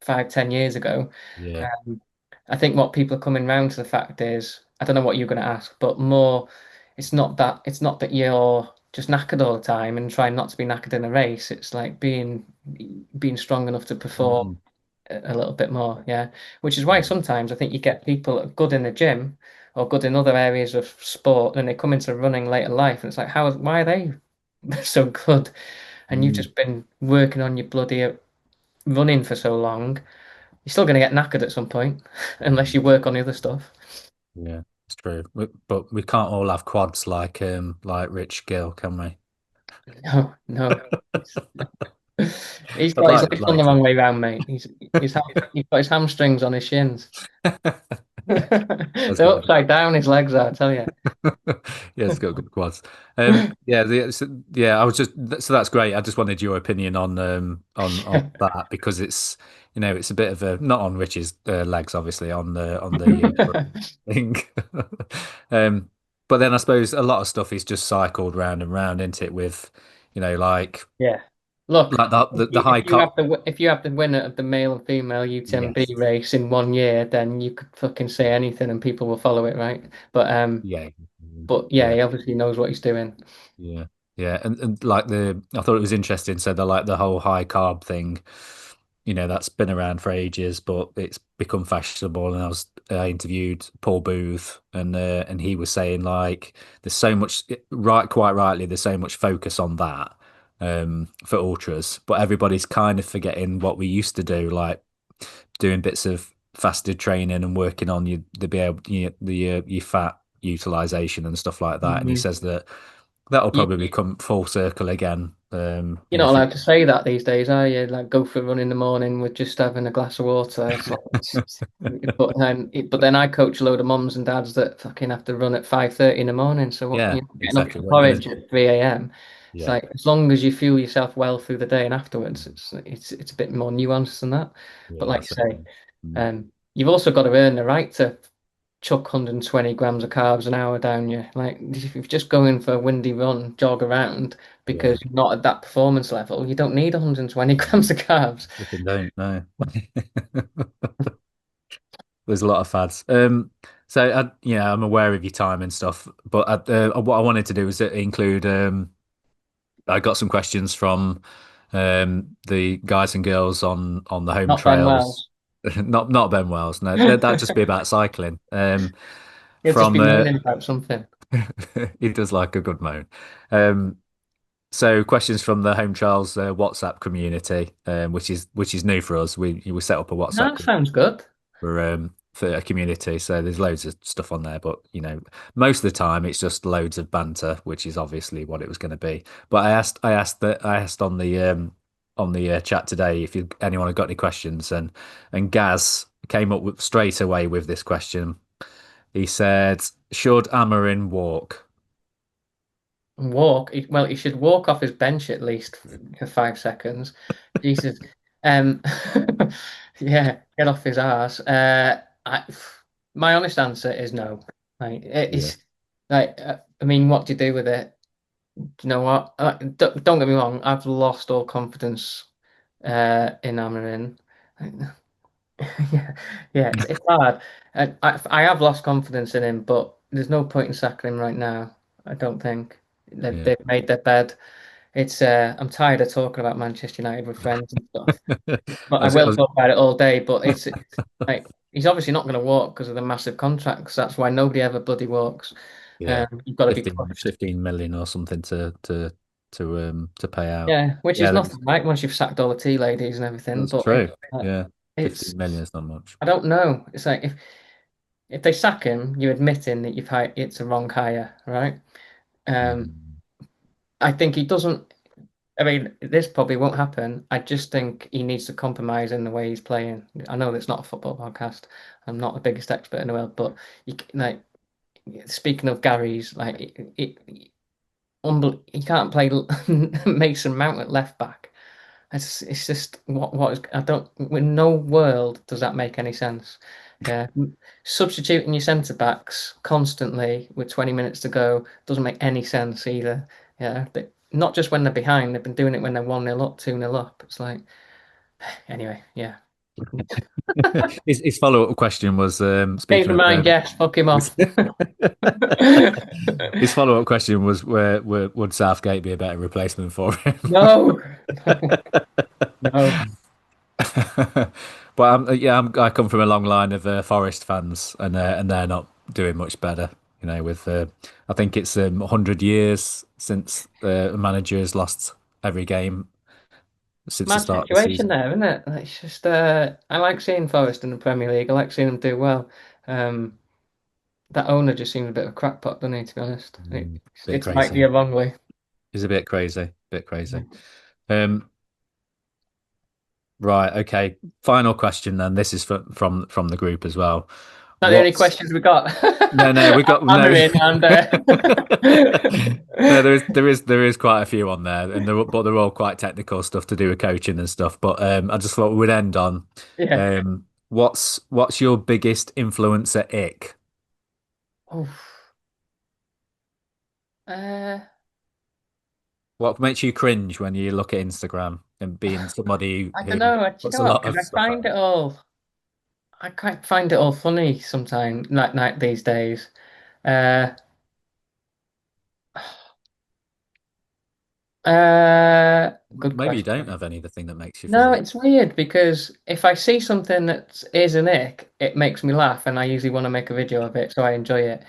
5, 10 years ago. Yeah. Um, I think what people are coming round to the fact is, I don't know what you're going to ask, but more, it's not that you're just knackered all the time and trying not to be knackered in a race. It's like being strong enough to perform Mm. a little bit more, yeah. Which is why sometimes I think you get people good in the gym or good in other areas of sport, and they come into running later in life, and it's like, why are they so good? And you've Mm. just been working on your bloody running for so long. You're still going to get knackered at some point, unless you work on the other stuff. Yeah, it's true. But we can't all have quads like Rich Gill, can we? No, no. He's I'd got his like legs on like the to. wrong way round, mate. He's got his hamstrings on his shins. That's They're got upside down, his legs are, I tell you. yeah, it's got good quads. Yeah, I was just so that's great. I just wanted your opinion on that because it's it's a bit of a not on Rich's legs, obviously on the thing. Um, but then I suppose a lot of stuff is just cycled round and round, isn't it? With like Yeah. Look, like the high cut. if you have the winner of the male and female UTMB Yes. race in 1 year, then you could fucking say anything and people will follow it, right? Yeah. But yeah, Yeah. he obviously knows what he's doing. Yeah, yeah, and like I thought it was interesting. So the like the whole high carb thing, that's been around for ages, but it's become fashionable. And I interviewed Paul Booth, and he was saying like there's so much quite rightly, there's so much focus on that for ultras, but everybody's kind of forgetting what we used to do, like doing bits of fasted training and working on the be able your fat utilization and stuff like that. And he Mhm. says that that'll You, probably come full circle again you're in the not allowed future. to say that these days, are you? Like go for a run in the morning with just having a glass of water. But then I coach a load of mums and dads that fucking have to run at 5:30 in the morning. So what, Yeah, getting up for exactly. What are you porridge gonna? at 3 a.m. It's Yeah, like as long as you fuel yourself well through the day and afterwards, it's a bit more nuanced than that. But yeah, like you that's it. say, Mm. you've also got to earn the right to chuck 120 grams of carbs an hour down you. Like if you're just going for a windy run, jog around Yeah, because you're not at that performance level, you don't need 120 grams of carbs. flipping don't know. There's a lot of fads. So yeah, I'm aware of your time and stuff, but what I wanted to do was include. I got some questions from the guys and girls on the home Not Ben trails. Wells. Not Ben Wells. No, that'd just be about cycling. He'll just be From moaning about something. he does like a good moan. Um, so questions from the home trials WhatsApp community, which is new for us. We set up a WhatsApp That group sounds good. for a community. So there's loads of stuff on there, but most of the time it's just loads of banter, which is obviously what it was going to be. But I asked on the chat today if anyone had got any questions, and Gaz came up straight away with this question. He said, "Should Amarin walk?" Walk. Well, he should walk off his bench at least for 5 seconds. Jesus. Um, yeah, get off his ass. My honest answer is no. Like Yeah, it's like I mean, what do you do with it? Do you know what? Don't get me wrong. I've lost all confidence in Amarin. Yeah, yeah, it's hard. I have lost confidence in him, but there's no point in sacking him right now. I don't think yeah. they've made their bed. It's I'm tired of talking about Manchester United with friends and stuff, but I I was, I will was, talk about it all day. But it's like he's obviously not going to walk because of the massive contracts. That's why nobody ever bloody walks. yeah, You've got to be 15, pushed. 15 million or something to pay out. Yeah, which is Yeah, nothing, right? Once you've sacked all the tea ladies and everything, that's but true. uh, Yeah, it's 15 million is not much. I don't know. It's like if they sack him, you're admitting that you've hired it's a wrong hire, right? Um, Mm, I think he doesn't. I mean, this probably won't happen. I just think he needs to compromise in the way he's playing. I know it's not a football podcast. I'm not the biggest expert in the world, but like speaking of Gary's, like he can't play Mason Mount at left back. It's just what is I don't in no world does that make any sense. Yeah, substituting your centre backs constantly with 20 minutes to go doesn't make any sense either. Yeah, not just when they're behind, they've been doing it when they're 1-0 up, 2-0 up. It's like anyway, yeah. his follow-up question was Change speaking my of mind, yes, fuck him off. his follow-up question was where would Southgate be a better replacement for him? No, no. But I come from a long line of Forest fans, and they're not doing much better. With I think it's 100 years since a manager has lost every game since the Mad start of the situation season. there, isn't it? Like, it's just I like seeing Forest in the Premier League. I like seeing them do well. Um, that owner just seems a bit of a crackpot, doesn't he? To be honest, Bit it's slightly crazy. a wrong way. He's a bit crazy. Bit crazy. Um, right. Okay. Final question then. This is from the group as well. Not the only What's questions we got. No, we got I'm no. in, and No, there is quite a few on there, but they're all quite technical stuff to do with coaching and stuff. But I just thought we'd end on yeah. what's your biggest influencer ick? Oh, uh, What makes you cringe when you look at Instagram and being somebody I don't who know. Do you puts know a what? lot Because of stuff out? I quite find it all funny sometimes, like these days. Uh, good Maybe you question. don't have anything that makes you No, feel. it's weird because if I see something that is an ick, it makes me laugh, and I usually want to make a video of it, so I enjoy it.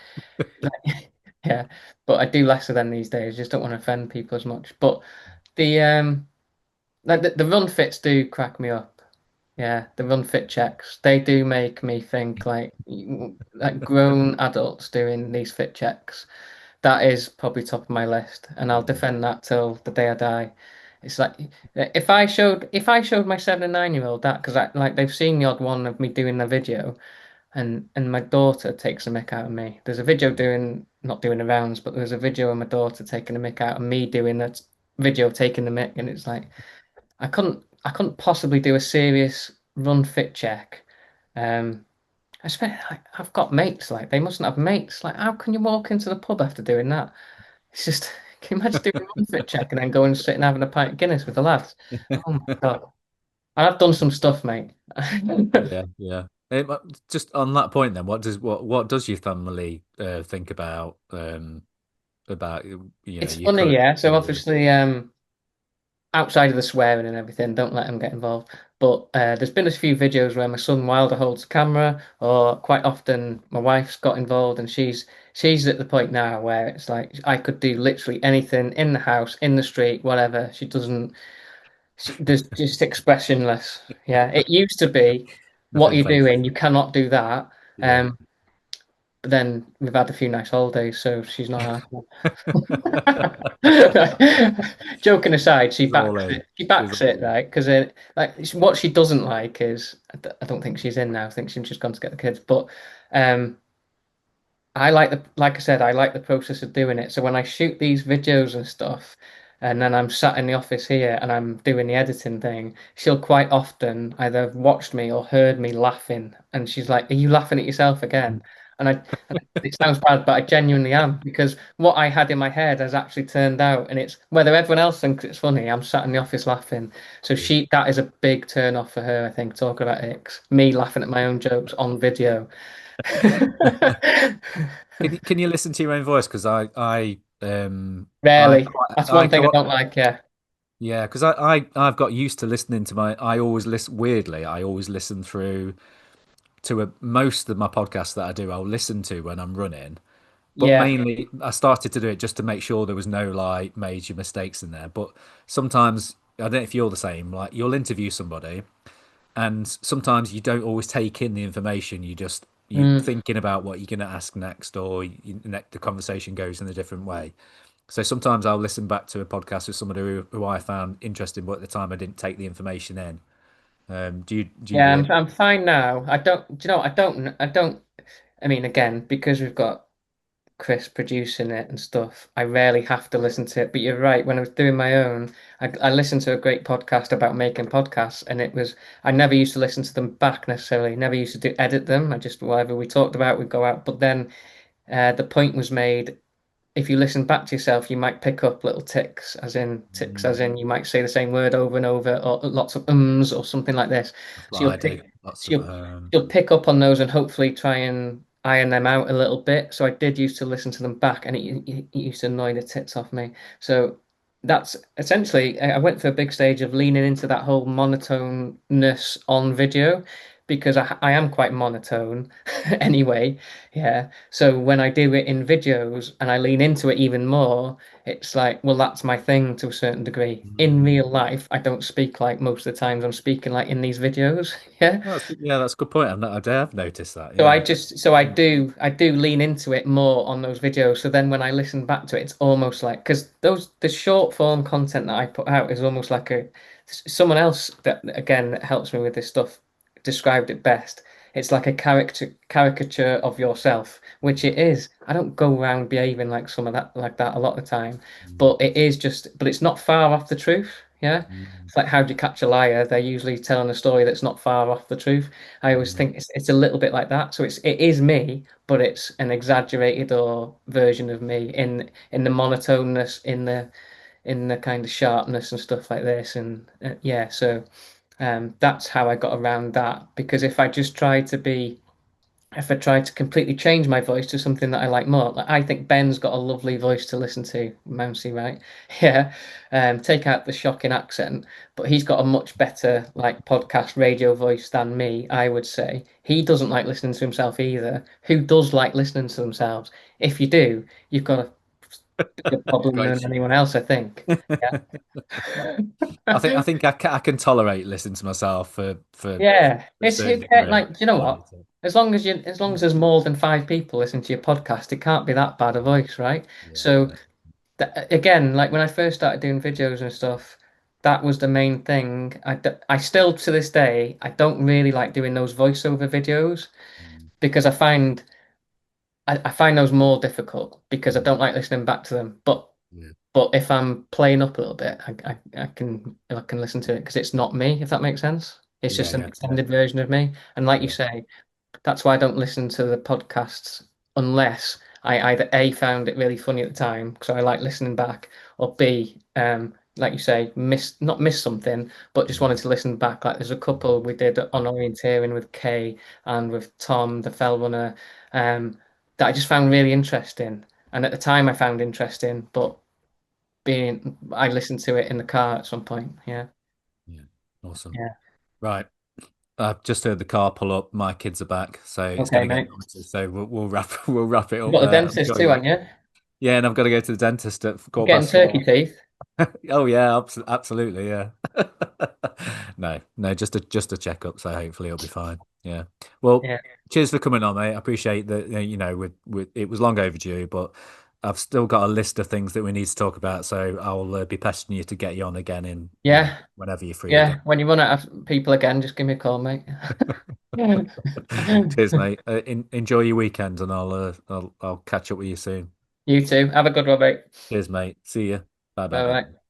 Like, yeah, but I do less of them these days. Just don't want to offend people as much. But the like the run fits do crack me up. Yeah, the run fit checks, they do make me think like grown adults doing these fit checks. That is probably top of my list, and I'll defend that till the day I die. It's like if I showed my 7 and 9 year old that because like they've seen the odd one of me doing the video, and my daughter takes a mick out of me. There's a video doing not doing the rounds, but there's a video of my daughter taking a mick out of me doing that video taking the mick, and it's like I couldn't possibly do a serious run fit check. Um, I've got mates like they mustn't have mates. Like, how can you walk into the pub after doing that? It's just can you imagine doing a run fit check and then going and sit and having a pint of Guinness with the lads? Oh my God. I've done some stuff, mate. Yeah, yeah. Just on that point, then, what does your family think about It's your funny, current yeah. So videos? obviously, outside of the swearing and everything, don't let them get involved. But there's been a few videos where my son Wilder holds the camera, or quite often my wife's got involved, and she's at the point now where it's like I could do literally anything in the house, in the street, whatever. She doesn't. There's just expressionless. Yeah, it used to be, what are Nothing you phases doing? You her. cannot do that. Yeah. But then we've had a few nice holidays, so she's not happy. Joking aside, she She's all backs in. it. She She's backs all it, in. right? Because what she doesn't like is I don't think she's in now. I think she's just gone to get the kids. But um, I like I said, I like the process of doing it. So when I shoot these videos and stuff, and then I'm sat in the office here and I'm doing the editing thing, she'll quite often either have watched me or heard me laughing, and she's like, "Are you laughing at yourself again?" And it sounds bad, but I genuinely am because what I had in my head has actually turned out, and it's whether everyone else thinks it's funny, I'm sat in the office laughing. So Yeah. that is a big turn off for her, I think, talking about X, me laughing at my own jokes on video. Can you listen to your own voice? Because I Rarely. quite That's I one thing I quite don't like. Yeah. yeah, because I've got used to listening to I always listen weirdly. I always listen through to most of my podcasts that I do. I'll listen to when I'm running. But Yeah. mainly, I started to do it just to make sure there was no like major mistakes in there. But sometimes, I don't know if you're the same. Like you'll interview somebody, and sometimes you don't always take in the information. You're Mm. thinking about what you're going to ask next, or the conversation goes in a different way. So sometimes I'll listen back to a podcast with somebody who I found interesting, but at the time I didn't take the information in. Do you Yeah, do I'm it? fine now. I don't, do you know, I don't, I mean, again, because we've got Chris producing it and stuff, I rarely have to listen to it. But you're right, when I was doing my own, I listened to a great podcast about making podcasts, and I never used to listen to them back necessarily, never used to edit them. I just, whatever we talked about, we'd go out. But then the point was made if you listen back to yourself, you might pick up little ticks, as in you might say the same word over and over, or lots of ums or something like this. That's what So I do. Lots so of you'll, you'll pick up on those and hopefully try and iron them out a little bit. So I did used to listen to them back, and it used to annoy the tits off me. So that's essentially, I went through a big stage of leaning into that whole monotoneness on video because I am quite monotone anyway. Yeah. So when I do it in videos and I lean into it even more, it's like, well, that's my thing to a certain degree. In Mm. real life, I don't speak like most of the times I'm speaking like in these videos. Yeah. Oh, yeah, that's a good point. I have noticed that. So I Yeah. just so I do lean into it more on those videos. So then when I listen back to it, it's almost like because those the short form content that I put out is almost like a someone else that again helps me with this stuff described it best. It's like a caricature of yourself, which it is. I don't go around behaving like some of that like that a lot of the time, Mm. but it is just but it's not far off the truth. Yeah. Mm. It's like how do you catch a liar? They're usually telling a story that's not far off the truth. I always Mm. think it's a little bit like that. So it is me, but it's an exaggerated or version of me in the monotoneness, in the kind of sharpness and stuff like this. And yeah, so that's how I got around that. Because if I tried to completely change my voice to something that I like more, like I think Ben's got a lovely voice to listen to, Mousy, right? Yeah. Take out the shocking accent, but he's got a much better like podcast radio voice than me, I would say. He doesn't like listening to himself either. Who does like listening to themselves? If you do, you've got a bigger problem Got than issues. anyone else, I think. I Yeah. think I can tolerate listening to myself for Yeah, a it's certain who cares? degree. Like, do you know Yeah. what? As long as there's more than five people listening to your podcast, it can't be that bad a voice, right? Yeah. So th again, like when I first started doing videos and stuff, that was the main thing. I still to this day, I don't really like doing those voiceover videos Mm. because I find those more difficult because I Mm. don't like listening back to them. Yeah. But if I'm playing up a little bit, I can listen to it because it's not me, if that makes sense. It's Yeah. just an Yeah. Yeah. extended version of me. And like you Yeah. say, that's why I don't listen to the podcasts unless I either A found it really funny at the time, because I like listening back, or B, like you say, not miss something, but just Mm. wanted to listen back. Like there's a couple we did on orienteering with Kay and with Tom, the fell runner, that I just found really interesting. And at the time I found interesting, but being I listened to it in the car at some point. Yeah. Yeah. Awesome. Yeah. Right. I've just heard the car pull up. My kids are back, so it's going Okay, to get mate. noisy. So we'll wrap we'll wrap it You've up got the there. dentist too, haven't you? Yeah, and I've got to go to the dentist at You're quarter getting past turkey 4. teeth. Oh yeah, absolutely, yeah. No, no, just a checkup, so hopefully it'll be fine. Yeah. Well, Yeah. cheers for coming on, mate. I appreciate that. With it was long overdue, but I've still got a list of things that we need to talk about. So I'll be pestering you to get you on again in, Yeah. whenever you're free again. Yeah. When you run out of people again, just give me a call, mate. Cheers, mate. Enjoy your weekend, and I'll catch up with you soon. You too. Have a good one, mate. Cheers, mate. See you. Bye, bye, Bye bye. bye.